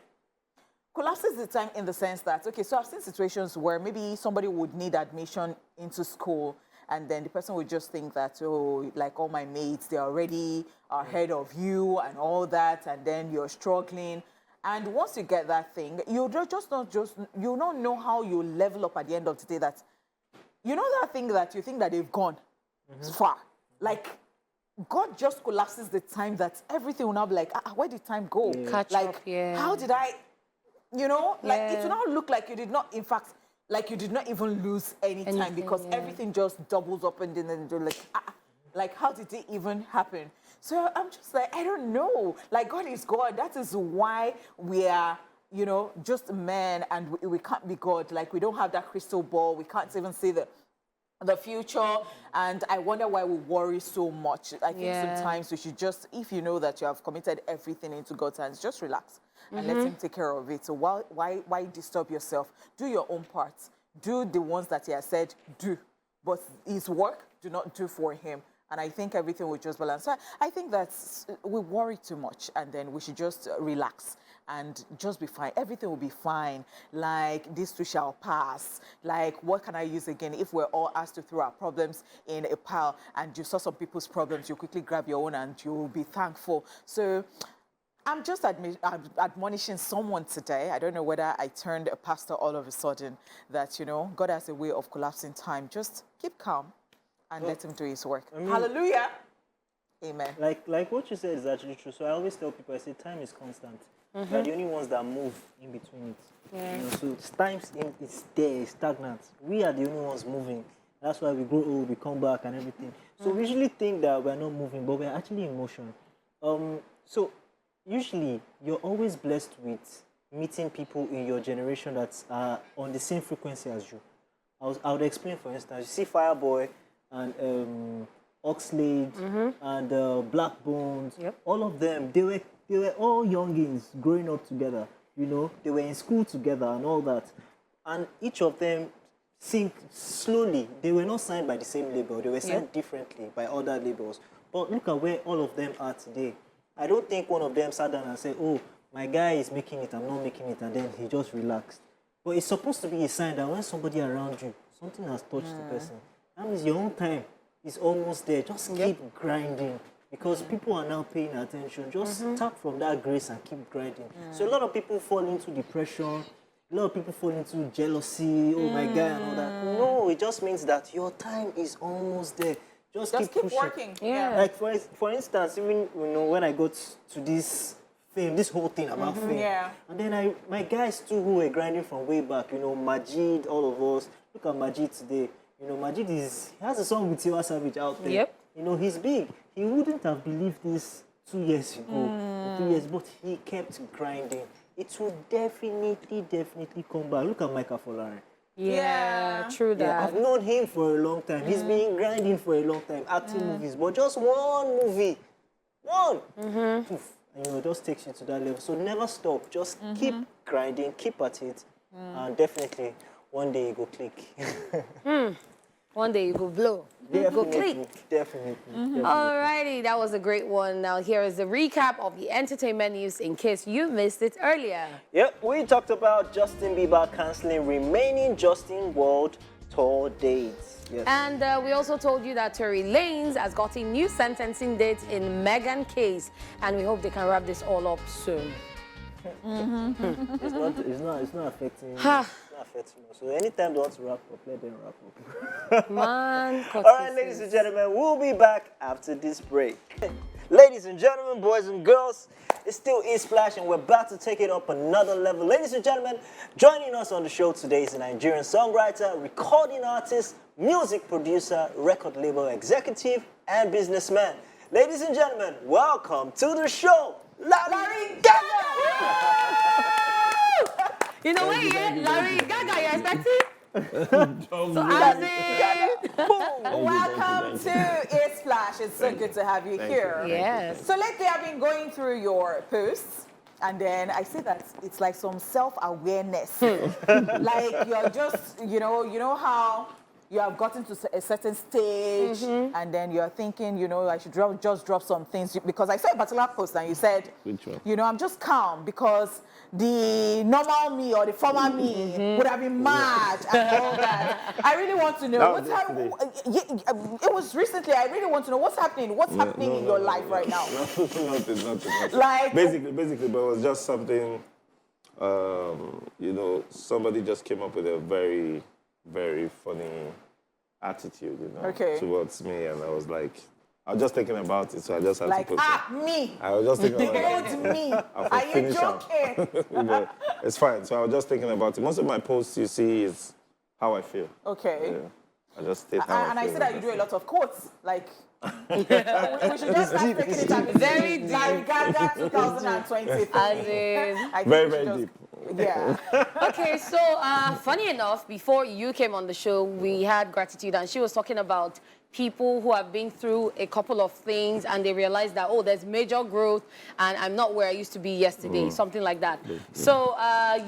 Collapses the time in the sense that, okay, so I've seen situations where maybe somebody would need admission into school and then the person would just think that, oh, like all my mates, they're already ahead of you and all that, and then you're struggling. And once you get that thing, you don't know how you level up at the end of the day that, that thing that you think that they've gone far. Like, God just collapses the time that everything will now be like, where did time go? Catch like, up, yeah. how did I, like it Yeah. will now look like you did not, in fact, like you did not even lose any time Anything, because yeah. everything just doubles up and then you're like, how did it even happen? So I'm just like, I don't know. Like, God is God. That is why we are, just men and we can't be God. Like, we don't have that crystal ball. We can't even see the future. And I wonder why we worry so much. I think sometimes we should just, if you know that you have committed everything into God's hands, just relax and let him take care of it. So why disturb yourself? Do your own parts. Do the ones that he has said do. But his work, do not do for him. And I think everything will just balance. So I think that we worry too much and then we should just relax and just be fine. Everything will be fine. Like, this too shall pass. Like, what can I use again? If we're all asked to throw our problems in a pile and you saw some people's problems, you quickly grab your own and you'll be thankful. So I'm just admonishing someone today. I don't know whether I turned a pastor all of a sudden, that, you know, God has a way of collapsing time. Just keep calm and let him do his work. Hallelujah. Amen. Like what you said is actually true. So I always tell people, I say time is constant. We're the only ones that move in between it. You know, so time is there, it's stagnant. We are the only ones moving. That's why we grow old, we come back and everything. So we usually think that we're not moving, but we're actually in motion. So usually you're always blessed with meeting people in your generation that are on the same frequency as you. I would explain, for instance, you see Fireboy and Oxlade and Black Bones. All of them, they were all youngins growing up together. You know, they were in school together and all that. And each of them sing slowly. They were not signed by the same label. They were signed differently by other labels. But look at where all of them are today. I don't think one of them sat down and said, oh, my guy is making it, I'm not making it, and then he just relaxed. But it's supposed to be a sign that when somebody around you, something has touched the person. That means your own time is almost there. Just keep grinding. Because people are now paying attention. Just tap from that grace and keep grinding. So a lot of people fall into depression. A lot of people fall into jealousy. Oh my God, and all that. No, it just means that your time is almost there. Just keep pushing. Working. Like for instance, even when I got to this fame, this whole thing about fame, and then my guys too who were grinding from way back, Majid, all of us. Look at Majid today. Majid he has a song with Tiwa Savage out there. He's big. He wouldn't have believed this 2 years ago, 3 years, but he kept grinding. It will definitely come back. Look at Micah Folare. Yeah, true that. Yeah, I've known him for a long time. He's been grinding for a long time, acting movies, but just one movie. One! Poof, and it just takes you to that level. So never stop. Just keep grinding, keep at it, and definitely one day you go click. One day you go blow. Go click. Definitely. Alrighty, that was a great one. Now here is the recap of the entertainment news in case you missed it earlier. Yep, we talked about Justin Bieber cancelling remaining Justin World Tour dates. Yes. And we also told you that Tory Lanez has gotten new sentencing dates in Meghan case, and we hope they can wrap this all up soon. It's not affecting. It's not affecting us. So anytime they want to wrap up, let them wrap up. Man, all right, ladies and gentlemen, we'll be back after this break. Ladies and gentlemen, boys and girls, it's still ESplash, and we're about to take it up another level. Ladies and gentlemen, joining us on the show today is a Nigerian songwriter, recording artist, music producer, record label executive, and businessman. Ladies and gentlemen, welcome to the show, Larry Gaga! You know what, Larry Gaga, you're expecting? So welcome to ESplash. It's so good to have you here. Yes. So lately I've been going through your posts, and then I see that it's like some self-awareness. Like you're just, you know how you have gotten to a certain stage, and then you're thinking, I should just drop some things. Because I saw a particular post and you said, which one? I'm just calm because the normal me or the former me would have been mad and all that. I really want to know. It was recently. I really want to know what's happening. What's happening in your life right now? Nothing. Like basically, but it was just something. Somebody just came up with a very, very funny attitude, towards me, and I was just thinking about it, so I just had to put me. I was just thinking about it. Me. Are you joking? It's fine. So I was just thinking about it. Most of my posts you see is how I feel. Okay. I just state how I feel. And I see that you do a lot of quotes, like. We should just start taking it as very deep. Larry Gaga 2023. Very deep. Yeah. Okay, so funny enough, before you came on the show, we had Gratitude, and she was talking about people who have been through a couple of things and they realize that, there's major growth and I'm not where I used to be yesterday, something like that. So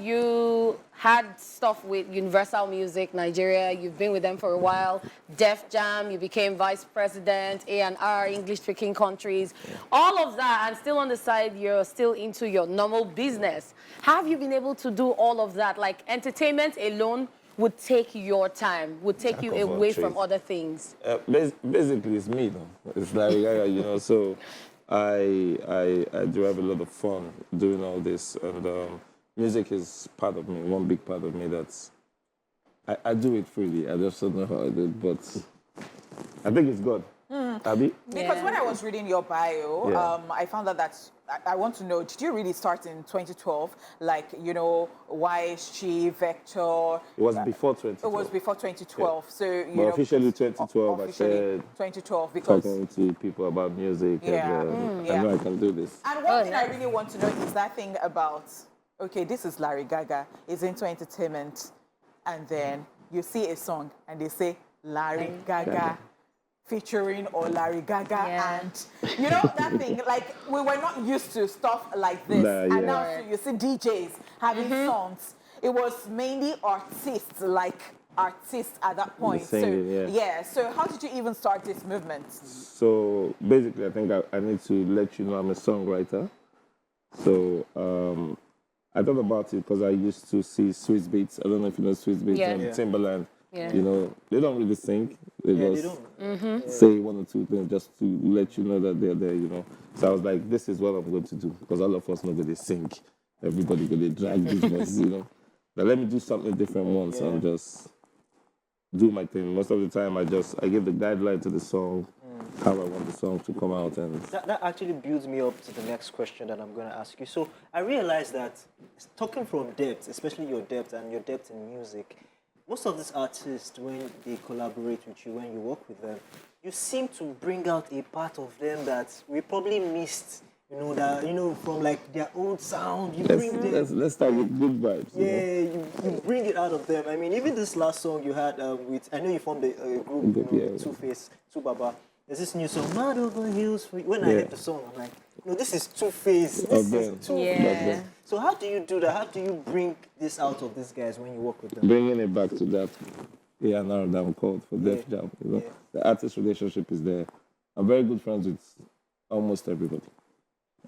you had stuff with Universal Music Nigeria. You've been with them for a while. Def Jam, you became vice president, A&R, English-speaking countries. All of that, and still on the side, you're still into your normal business. Have you been able to do all of that? Like entertainment alone would take your time, would take you away from other things? Basically, it's me, though. It's like, so I derive a lot of fun doing all this, and music is part of me, one big part of me that's, I do it freely. I just don't know how I do it, but I think it's good. Abby? Because when I was reading your bio, I found out that I want to know, did you really start in 2012? Like, you know, YSG, Vector? It was before 2012. It was before 2012. Yeah. So, you but know. Officially 2012, I said 2012 because. Talking to people about music and I know I can do this. And one thing I really want to know is that thing about, okay, this is Larry Gaga, is into entertainment, and then you see a song and they say Larry Gaga featuring or Larry Gaga, and you know that thing, like we were not used to stuff like this, and now so you see DJs having songs. It was mainly artists at that point. Singing, so how did you even start this movement? So basically, I think I need to let you know I'm a songwriter. So I thought about it because I used to see Swiss Beats. I don't know if you know Swiss Beats and Timberland. Yeah. You know, they don't really sing. They just say one or two things just to let you know that they're there, you know. So I was like, this is what I'm going to do, because all of us know that they sing. Everybody going to drag this voice, you know. But let me do something different once and just do my thing. Most of the time, I give the guideline to the song, how I want the song to come out. And that actually builds me up to the next question that I'm going to ask you. So I realized that talking from depth, especially your depth and your depth in music, most of these artists, when they collaborate with you, when you work with them, you seem to bring out a part of them that we probably missed. From like their old sound, you bring them. Let's start with good vibes. Yeah, you bring it out of them. I mean, even this last song you had with, I know you formed a group, Two Face, Two Baba. There's this new song, Mad Over Hills. When I heard the song, I'm like, no, this is Two Face. This is Two Face. So how do you do that? How do you bring this out of these guys when you work with them? Bringing it back to that A&R that we called for Def Jam. You know? The artist relationship is there. I'm very good friends with almost everybody.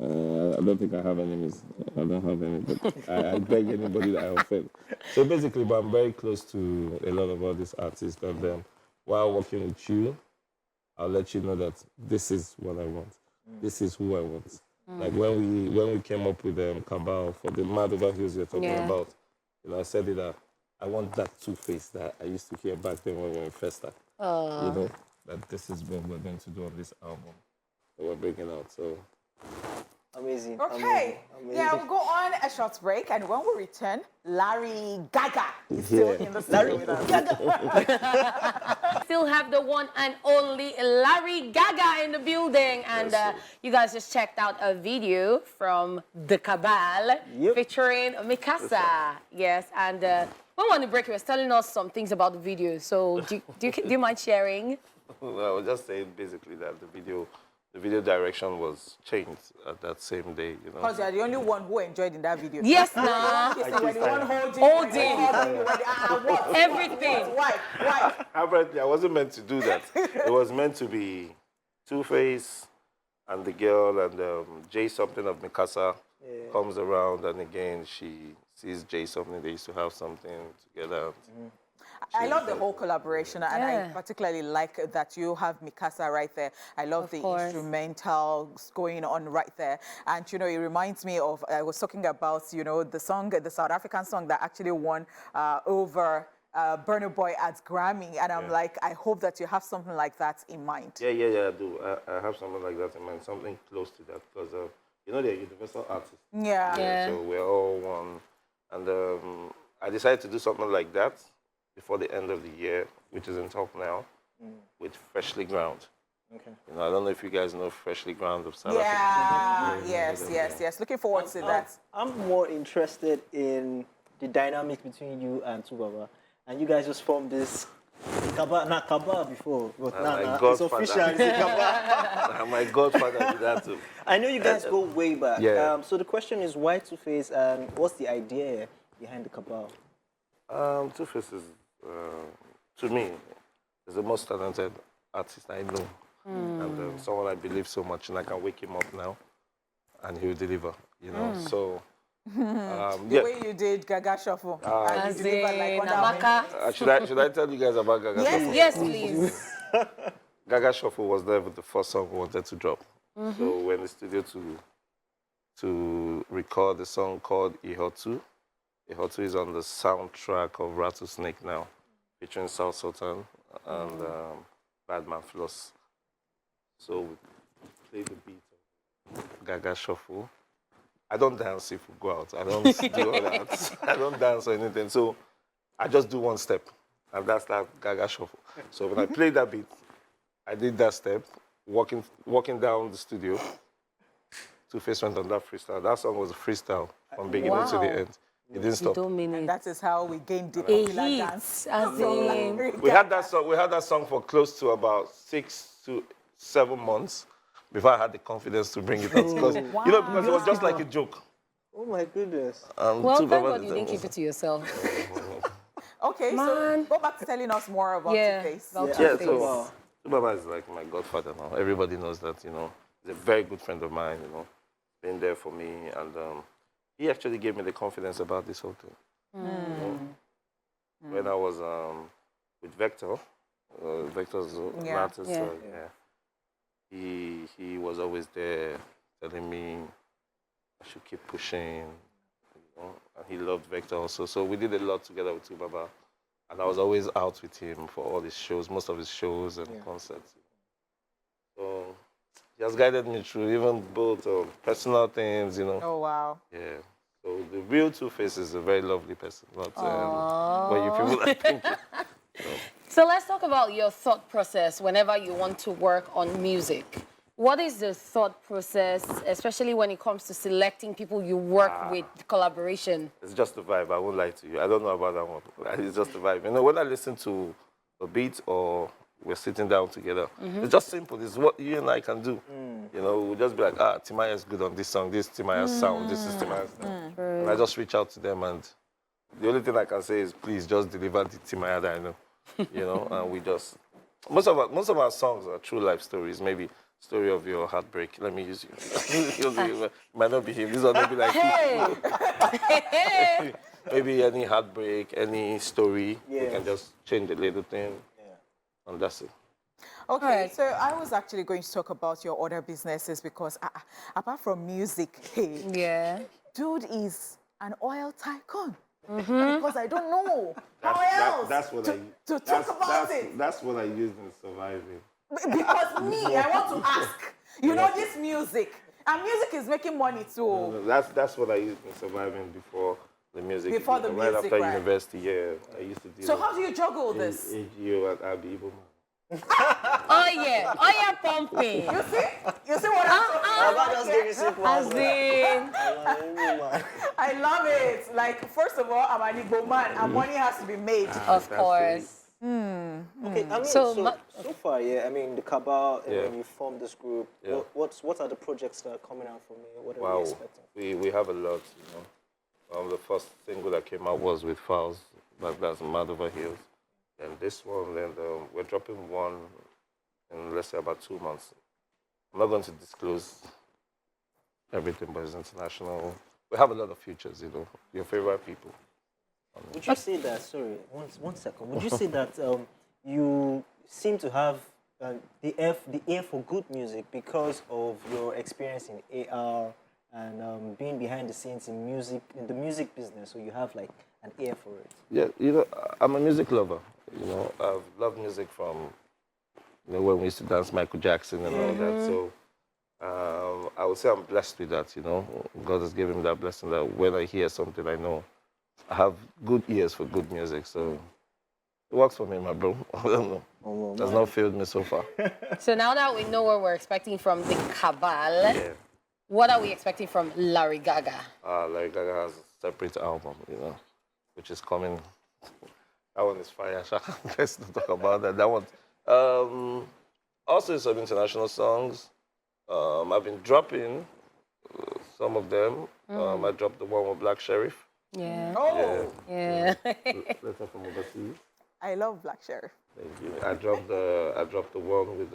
I don't think I have enemies. I don't have any, but I beg anybody that I offend. So basically, but I'm very close to a lot of all these artists, and then while working with you, I'll let you know that this is what I want. This is who I want. Like when we came up with Cabal for the Mad Over Hills you're talking about, you know, I said it that I want that Two-Face that I used to hear back then when we were in Festa. You know, that this is what we're going to do on this album that we're bringing out. So amazing. Okay. Amazing. Yeah, we'll go on a short break, and when we return, Larry Gaga is still in the studio with us. Still have the one and only Larry Gaga in the building, and you guys just checked out a video from the Cabal featuring Mikasa. Yes, and when the break, he was telling us some things about the video. So do you mind sharing? Well, I was just saying basically that the video direction was changed at that same day, you know. Because you're the only one who enjoyed in that video. Yes, nah. Everything. Why? Apparently, I wasn't meant to do that. It was meant to be Two-Face and the girl, and Jay something of Mikasa comes around, and again, she sees Jay something. They used to have something together. I love the whole collaboration, and I particularly like that you have Mikasa right there. I love the instrumentals going on right there. And, you know, it reminds me of, I was talking about, you know, the South African song that actually won over Burna Boy at Grammy. And I'm like, I hope that you have something like that in mind. Yeah, I do. I have something like that in mind, something close to that, because, you know, they're universal artists. So we're all one. And I decided to do something like that before the end of the year, which is in talk now, with Freshly Ground. Okay. You know, I don't know if you guys know Freshly Ground of South Africa. Yes. Looking forward to that. I'm more interested in the dynamic between you and Tubaba. And you guys just formed this Kaba before, but now it's official. It's Kaba. My godfather did that too. I know you guys go way back. So the question is, why Two-Face, and what's the idea behind the Cabal? Two-Face is, to me, is the most talented artist I know. And someone I believe so much, and I can wake him up now, and he'll deliver, you know. So, the way you did Gaga Shuffle. Should I tell you guys about Gaga Shuffle? Yes, please. Gaga Shuffle was never the first song we wanted to drop. So we're in the studio to record a song called Ihotu. Ihotu is on the soundtrack of Rattlesnake now, featuring South Sultan and Badman Floss. So we play the beat of Gaga Shuffle. I don't dance if we go out. I don't do all that. I don't dance or anything. So I just do one step, and that's that Gaga Shuffle. So when I play that beat, I did that step, walking down the studio. Two-Face went on that freestyle. That song was a freestyle from beginning to the end. It didn't stop. And that is how we gained the popular dance. We had that song for close to about 6 to 7 months before I had the confidence to bring it out. Because because it was just like a joke. Oh my goodness. Well, thank God you didn't keep it to yourself. Okay, so go back to telling us more about Two-Face. So Baba is like my godfather now. Everybody knows that, he's a very good friend of mine, been there for me, and he actually gave me the confidence about this whole thing. When I was with Vector, Vector's an artist, he was always there telling me I should keep pushing, and he loved Vector also. So we did a lot together with Baba, and I was always out with him for all his shows, most of his shows and concerts. So he has guided me through even both personal things, Oh, wow. Yeah. So the real Two-Face is a very lovely person, not what you people think. So let's talk about your thought process whenever you want to work on music. What is the thought process, especially when it comes to selecting people you work with, collaboration? It's just a vibe. I won't lie to you. I don't know about that one. It's just a vibe. When I listen to a beat or we're sitting down together, it's just simple. It's what you and I can do. We'll just be like, Timaya is good on this song. This is Timaya's sound. This is Timaya's sound. And I just reach out to them, and the only thing I can say is, please just deliver the Timaya that I know. And we just most of our songs are true life stories. Maybe story of your heartbreak. Let me use you. Might not be him. This one may be like maybe any heartbreak, any story. We can just change a little thing, and that's it. Okay, so I was actually going to talk about your other businesses because apart from music, dude is an oil tycoon. Because I don't know how else to talk about it. That's what I used in surviving. Because me, I want to ask. This music. And music is making money too. No, that's what I used in surviving before the music. Before the music, right after right? university, I used to do. So how do you juggle this? AGO and Abi Iboma. Pumping. You see what I'm Baba just gave you simple answer. I love it. Like, first of all, I'm an Igbo man, and money has to be made. Of course. Okay, I mean, so far, the Cabal, when you formed this group, what are the projects that are coming out from it? What are we expecting? We have a lot, the first single that came out was with Fowls, that's Mad Over Hills. And this one, then we're dropping one in, let's say, about 2 months. I'm not going to disclose everything, but it's international. We have a lot of features, your favorite people. Would you say that, sorry, one second, would you say that you seem to have the ear for good music because of your experience in AR and being behind the scenes in the music business, so you have like an ear for it? Yeah, I'm a music lover. I've loved music from, when we used to dance Michael Jackson and all that. So I would say I'm blessed with that, God has given me that blessing that when I hear something, I know I have good ears for good music. So it works for me, my bro. I don't know. It has not failed me so far. So now that we know what we're expecting from the Cabal, what are we expecting from Larry Gaga? Larry Gaga has a separate album, which is coming. That one is fire. Let's not talk about that. That one. Also, some international songs. I've been dropping some of them. I dropped the one with Black Sheriff. Yeah. Oh. Yeah. Letter from overseas. I love Black Sheriff. Thank you. I dropped the one with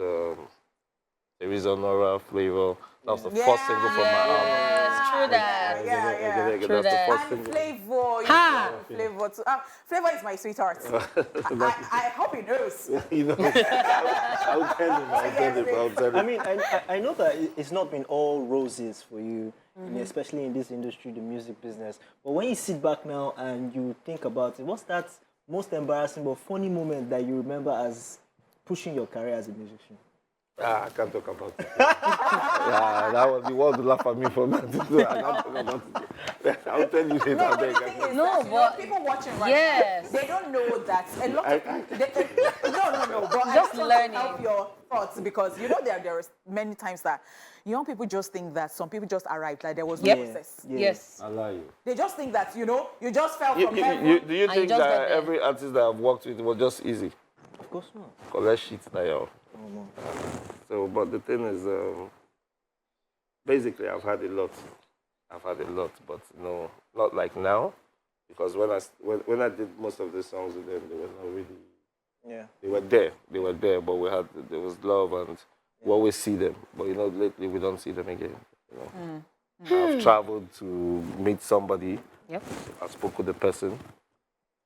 there is Honora Flavor. That was the first single from my album. Yes, true that. Yeah. True That's the that. first And single. Flavor, Ha! Flavor too. Flavor is my sweetheart. I hope he knows. You know, I'll tell him. I'll tell him. I mean, I know that it's not been all roses for you, especially in this industry, the music business. But when you sit back now and you think about it, what's that most embarrassing but funny moment that you remember as pushing your career as a musician? I can't talk about it. That was the world to laugh at me for that. I can't talk about it. I'll tell you later. No, but the thing is, No, that, you know, but- people watching right Yes. now, they don't know that a lot of no, but Just I just learning. want to help your thoughts because you know there are many times that young people just think that some people just arrived, like there was no Yep. process. Yeah. Yes. I lie you. They just think that, you know, you just fell from Do heaven. you And you think just got that there. every artist that I've worked with was just easy? Of course not. Collect shit now, yo. Oh, no. So, but the thing is, basically, I've had a lot, but no, not like now, because when I did most of the songs with them, they were not really. Yeah. They were there, but there was love, and we always see them. But you know, lately we don't see them again. You know, I've traveled to meet somebody. Yep. I spoke with the person.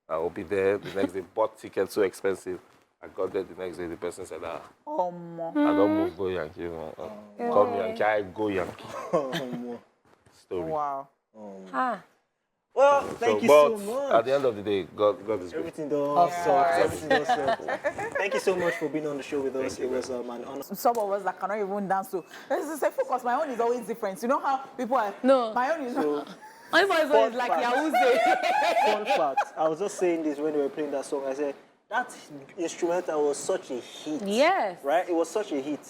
I will be there the next day. Bought tickets so expensive. I got there the next day. The person said, I don't move go Yankee. Come Yankee, I go Yankee. Story. Wow. Ha! Well, thank you but so much. at the end of the day, God is great. Everything done sorted. Everything done sorted. Thank you so much for being on the show with us. It was an honor. Some of us that cannot even dance to. This is a focus. My own is always different. You know how people are. No. My own is. My voice is like Yahoo. Fun fact, I was just saying this when we were playing that song. I said, that instrumental was such a hit. Yes. Right? It was such a hit.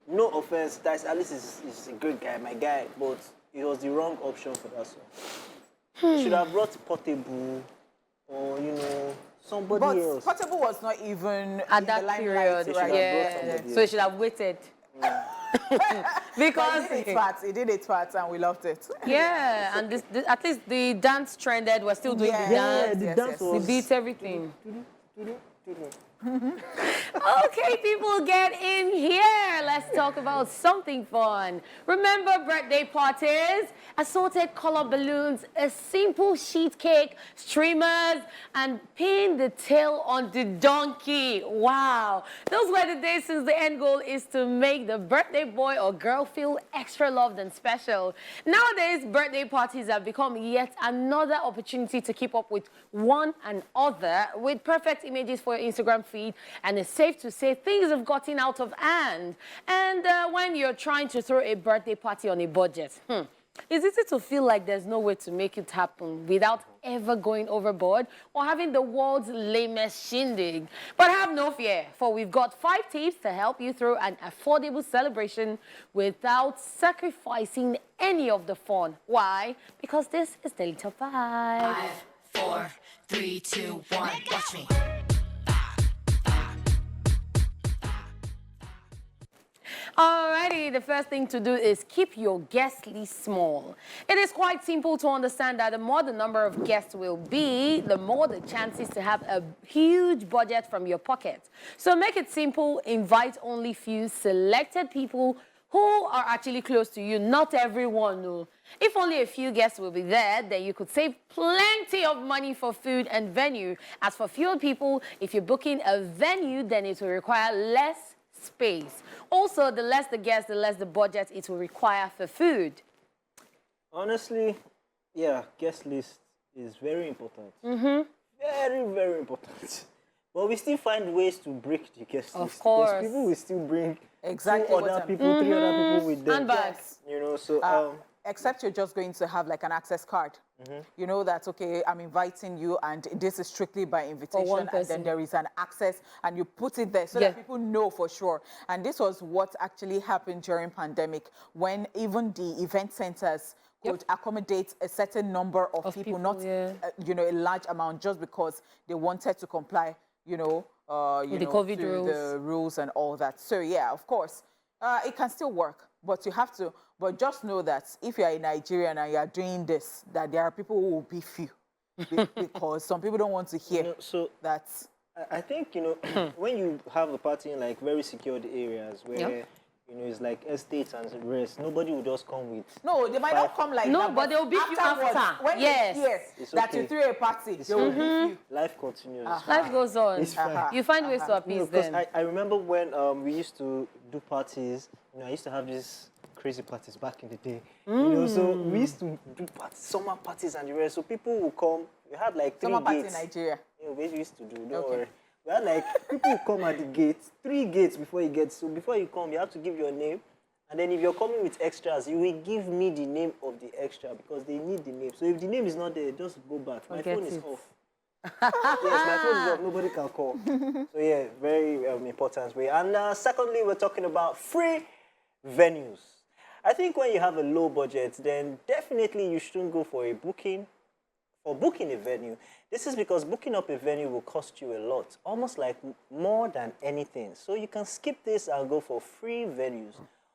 No offense, Alice is a good guy, my guy, but it was the wrong option for that song. You should have brought Portable or, you know, somebody But else. Portable was not even At in that the limelight, period, They should have right? brought yeah. somebody So you else. should have waited. But Because it did its part, and we loved it. yeah, and this, at least the dance trended. We're still doing Yeah. the Yeah, dance. the yes, dance yes. The was... beats, everything. Okay, people, get in here. Let's talk about something fun. Remember birthday parties, assorted color balloons, a simple sheet cake, streamers, and pin the tail on the donkey. Wow. Those were the days since the end goal is to make the birthday boy or girl feel extra loved and special. Nowadays, birthday parties have become yet another opportunity to keep up with one another with perfect images for your Instagram feed, and it's safe to say things have gotten out of hand. And when you're trying to throw a birthday party on a budget, it's easy to feel like there's no way to make it happen without ever going overboard or having the world's lamest shindig. But have no fear, for we've got 5 tips to help you throw an affordable celebration without sacrificing any of the fun. Why? Because this is Daily Top 5. 5, 4, 3, 2, 1, watch me. Alrighty, the first thing to do is keep your guest list small. It is quite simple to understand that the more the number of guests will be, the more the chances to have a huge budget from your pocket. So make it simple, invite only few selected people who are actually close to you, not everyone. No. If only a few guests will be there, then you could save plenty of money for food and venue. As for fewer people, if you're booking a venue, then it will require less space. Also, the less the guests, the less the budget it will require for food. Honestly, yeah, guest list is very important. Very, very important. But we still find ways to break the guest Of list. course. Because people will still bring Exactly 2 what other I'm- people, 3 other people with them. Handbags. You know, so Except you're just going to have like an access card. You know that, okay, I'm inviting you and this is strictly by invitation. one And person. then there is an access and you put it there so Yeah. that people know for sure. And this was what actually happened during pandemic when even the event centers could accommodate a certain number of people, not, yeah. you know, a large amount just because they wanted to comply, you know, the COVID to rules. the rules and all that. So yeah, of course, it can still work, but you have to. But just know that if you are in Nigeria and you are doing this, that there are people who will be few, because some people don't want to hear you know, so that. I think, you know, when you have a party in like very secured areas where, Yep. You know, it's like estates and the rest. Nobody will just come with. No, they might not come like No, that. but they'll beat you afterwards, after. When Yes. they hear It's that okay. you threw a party, they will beat you. Life continues. Life goes on. It's fine. You find ways to You appease know, because them. I remember when we used to do parties. You know, I used to have these crazy parties back in the day. You know, so we used to do parties, summer parties and the rest. So people would come. We had like 3 Summer party in gates. Nigeria. You know, we used to do. Don't Okay. worry. We had like people would come at the gate. 3 gates before you get. So before you come, you have to give your name. And then if you're coming with extras, you will give me the name of the extra because they need the name. So if the name is not there, just go back. My Forget phone is it. off. Yes, my phone is off. Nobody can call. So yeah, very important way. And secondly, we're talking about free venues. I think when you have a low budget, then definitely you shouldn't go for a booking. For booking a venue, this is because booking up a venue will cost you a lot, almost like more than anything. So you can skip this and go for free venues.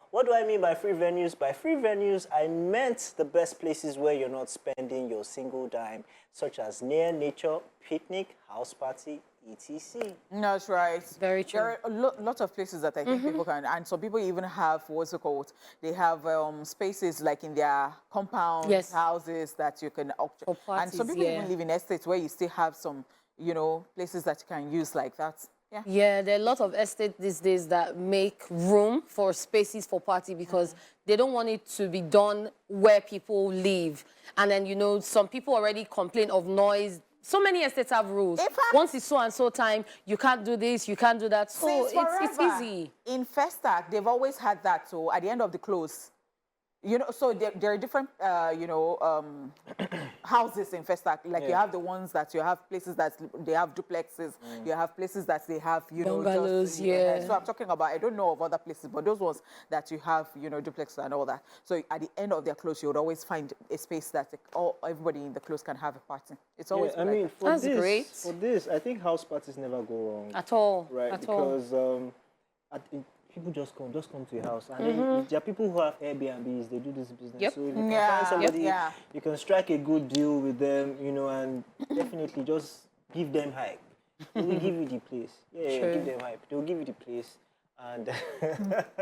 What do I mean by free venues? By free venues, I meant the best places where you're not spending your single dime, such as near nature, picnic, house party, etc. That's right. Very true. There are a lot of places that I think people can, and some people even have, what's it called? They have spaces like in their compound Yes. houses that you can, For and parties, some people yeah. even live in estates where you still have some, you know, places that you can use like that. Yeah. Yeah, there are a lot of estates these days that make room for spaces for party because they don't want it to be done where people live. And then, you know, some people already complain of noise. So many estates have rules. In fact- Once it's so and so time, you can't do this, you can't do that. So Since it's forever. easy. In Festac, they've always had that. So at the end of the close, you know, so there are different, houses in Festac. Like you Yeah. have the ones that you have places that they have duplexes. You have places that they have, you know, Bungalows, yeah. So I'm talking about, I don't know of other places, but those ones that you have, you know, duplexes and all that. So at the end of their close, you would always find a space that everybody in the close can have a party. It's always Yeah, I been like mean, that. for That's this, great. for this, I think house parties never go wrong. At all. Right, At all. because people just come to your house, and then if there are people who have Airbnbs, they do this business. Yep. So if you can Yeah, find somebody, yeah. you can strike a good deal with them, you know, and definitely just give them hype. They will give you the place. Yeah, True. give them hype. They will give you the place, and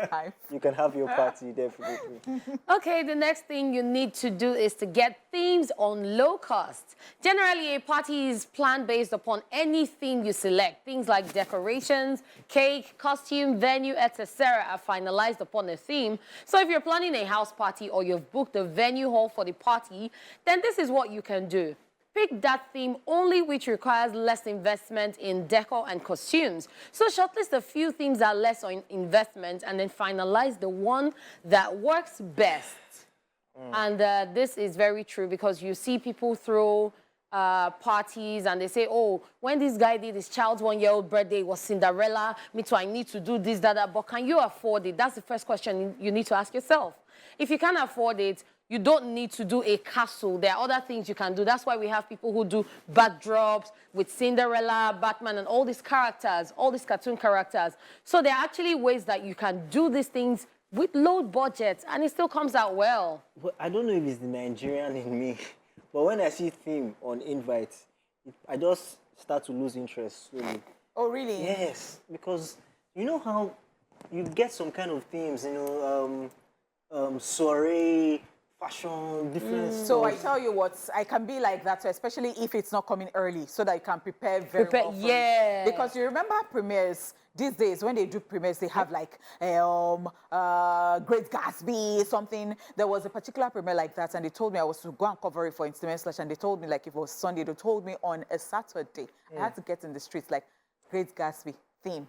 Hype. you can have your party definitely. Okay, the next thing you need to do is to get themes on low cost. Generally, a party is planned based upon any theme you select. Things like decorations, cake, costume, venue, etc. are finalized upon a theme. So if you're planning a house party or you've booked a venue hall for the party, then this is what you can do. Pick that theme only which requires less investment in decor and costumes. So shortlist a few themes that are less on investment and then finalize the one that works best. And this is very true because you see people throw parties and they say, oh, when this guy did his child's 1-year-old birthday, it was Cinderella. Me too, I need to do this, that. But can you afford it? That's the first question you need to ask yourself. If you can't afford it, you don't need to do a castle. There are other things you can do. That's why we have people who do backdrops with Cinderella, Batman, and all these characters, all these cartoon characters. So there are actually ways that you can do these things with low budget, and it still comes out well. But I don't know if it's the Nigerian in me, but when I see theme on invite, I just start to lose interest slowly. Oh, really? Yes, because you know how you get some kind of themes, you know, soiree, fashion, different So I stuff. tell you what, I can be like that, especially if it's not coming early, so that you can prepare very well for it. Yeah. Because you remember premieres, these days when they do premieres, they have like Great Gatsby, something. There was a particular premiere like that, and they told me I was to go and cover it for ESplash, and they told me like if it was Sunday, they told me on a Saturday. I had to get in the streets like Great Gatsby theme.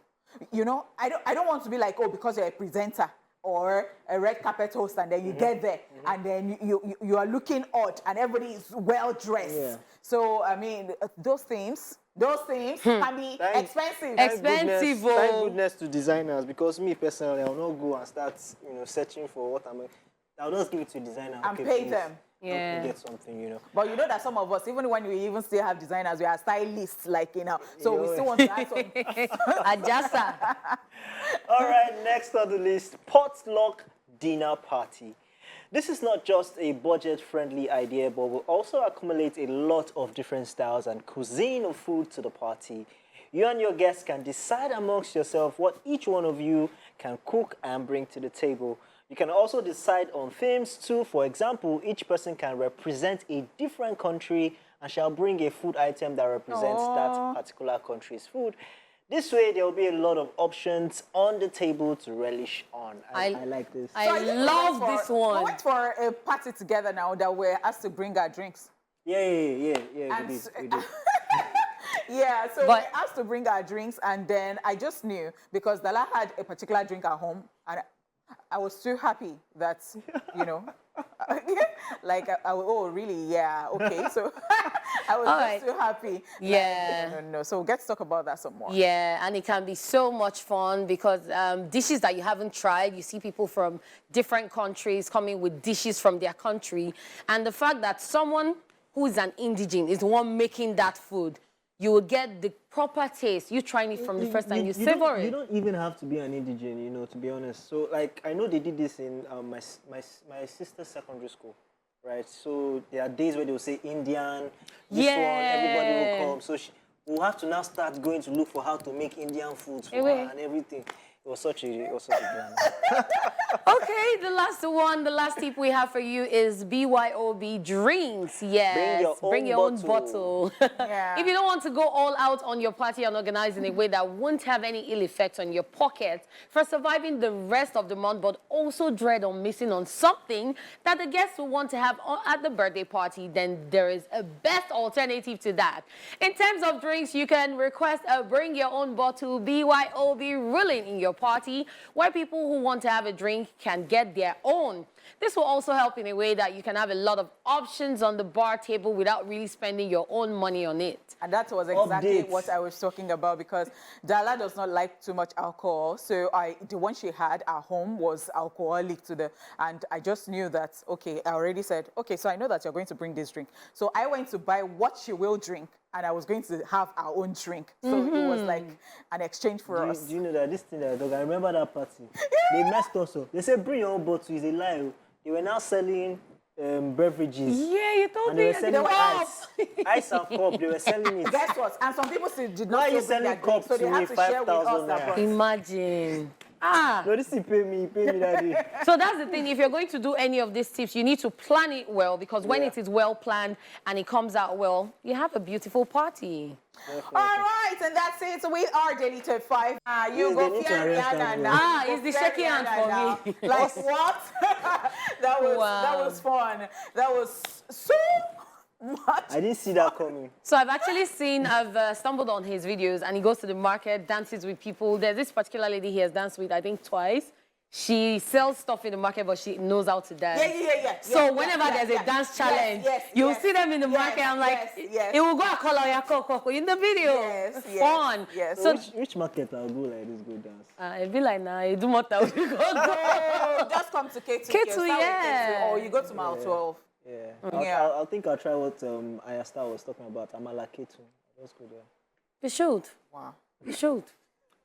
You know, I don't want to be like, oh, because you're a presenter or a red carpet host, and then you get there, and then you are looking odd, and everybody is well dressed. Yeah. So I mean, those themes can be expensive. Expensive, Thank oh. goodness to designers, because me personally, I will not go and start, you know, searching for what I'll just give it to a designer. And okay, pay please, them. Yeah. help me get something, you know. But you know that some of us, even when we even still have designers, we are stylists, like, you know. So we still want to add some. Adjasta. All right, next on the list, potluck dinner party. This is not just a budget-friendly idea, but will also accumulate a lot of different styles and cuisine of food to the party. You and your guests can decide amongst yourself what each one of you can cook and bring to the table. You can also decide on themes too. For example, each person can represent a different country and shall bring a food item that represents that particular country's food. This way, there will be a lot of options on the table to relish on. I like this. I So think love we went this for- one. We went for a party together now that we're asked to bring our drinks. Yeah, And we s- did. Yeah, so But- we asked to bring our drinks, and then I just knew because Dala had a particular drink at home, and I was too happy that, you know, like, oh, really? Yeah, okay. So I was All just right. too happy. Yeah. No. So we'll get to talk about that some more. Yeah, and it can be so much fun because dishes that you haven't tried, you see people from different countries coming with dishes from their country. And the fact that someone who is an indigene is the one making that food, you will get the proper taste. You trying it from the first time, you savor You it. don't even have to be an indigene, you know, to be honest. So, like, I know they did this in my sister's secondary school, right? So there are days where they will say Indian, this one, everybody will Yeah. come. So we'll have to now start going to look for how to make Indian foods for her Anyway. and everything. It was such a drama. Okay, the last tip we have for you is BYOB drinks. Yes, Bring your own bottle. Yeah. If you don't want to go all out on your party and organize in a way that won't have any ill effects on your pocket for surviving the rest of the month, but also dread on missing on something that the guests will want to have at the birthday party, then there is a best alternative to that. In terms of drinks, you can request a bring your own bottle BYOB ruling in your party, where people who want to have a drink can get their own. This will also help in a way that you can have a lot of options on the bar table without really spending your own money on it. And that was exactly Updates. what I was talking about because Dala does not like too much alcohol. So the one she had at home was alcoholic and I just knew that, okay, I already said, okay, so I know that you're going to bring this drink. So I went to buy what she will drink and I was going to have our own drink. So it was like an exchange for us. Do you know that this thing that I remember that party? They messed us up. They said bring your own bottle, it's a lie. They were now selling beverages. Yeah, you told And they me. were selling ice. Ice and cup, they were selling it. Guess what? And some people still did Why are not you still bring their selling drink, cups so they to had me to share with us 5,000 that naira? brought. Imagine. Ah. No, this is pay me that day. So that's the thing. If you're going to do any of these tips, you need to plan it well because when Yeah. it is well planned and it comes out well, you have a beautiful party. All right, and that's it. We are Daily Top 5. You Yes, go they need to fear arrest Rihanna that now. girl. Ah, You it's go the fear shaky hand Rihanna for now. me. Like what? that was fun. That was so much. I didn't see that coming. So I've stumbled on his videos and he goes to the market, dances with people. There's this particular lady he has danced with, I think twice. She sells stuff in the market, but she knows how to dance. Yeah. So whenever there's a dance challenge, you'll see them in the market. I'm like, it will go a color in the video. Yes, Fun. yes. So which market I'll go like this go dance? It'd be like, nah, you do more than we go. Oh, just come to K2. K2, Start with yeah. K2, or you go to Mile 12. Yeah. Yeah. I think I'll try what Ayasta was talking about. Amala K2. Let's go there. You should. Wow. You should.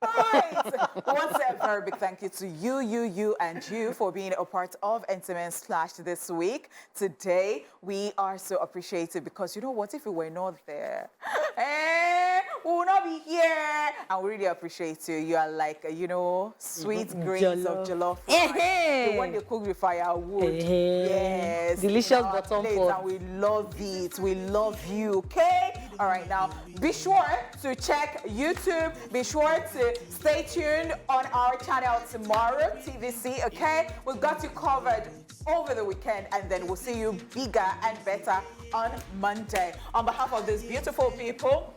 All right. Once a very big thank you to you, and you for being a part of Intimate Splash this week. Today, we are so appreciative because you know what? If we were not there, we would not be here. And we really appreciate you. You are like, sweet grains of jollof rice. The one they cook with firewood. Yes. Delicious in our bottom plates, pot. and we love it. We love you, okay? All right, now, be sure to check YouTube. Be sure to stay tuned on our channel tomorrow, TVC, okay? We've got you covered over the weekend, and then we'll see you bigger and better on Monday. On behalf of these beautiful people,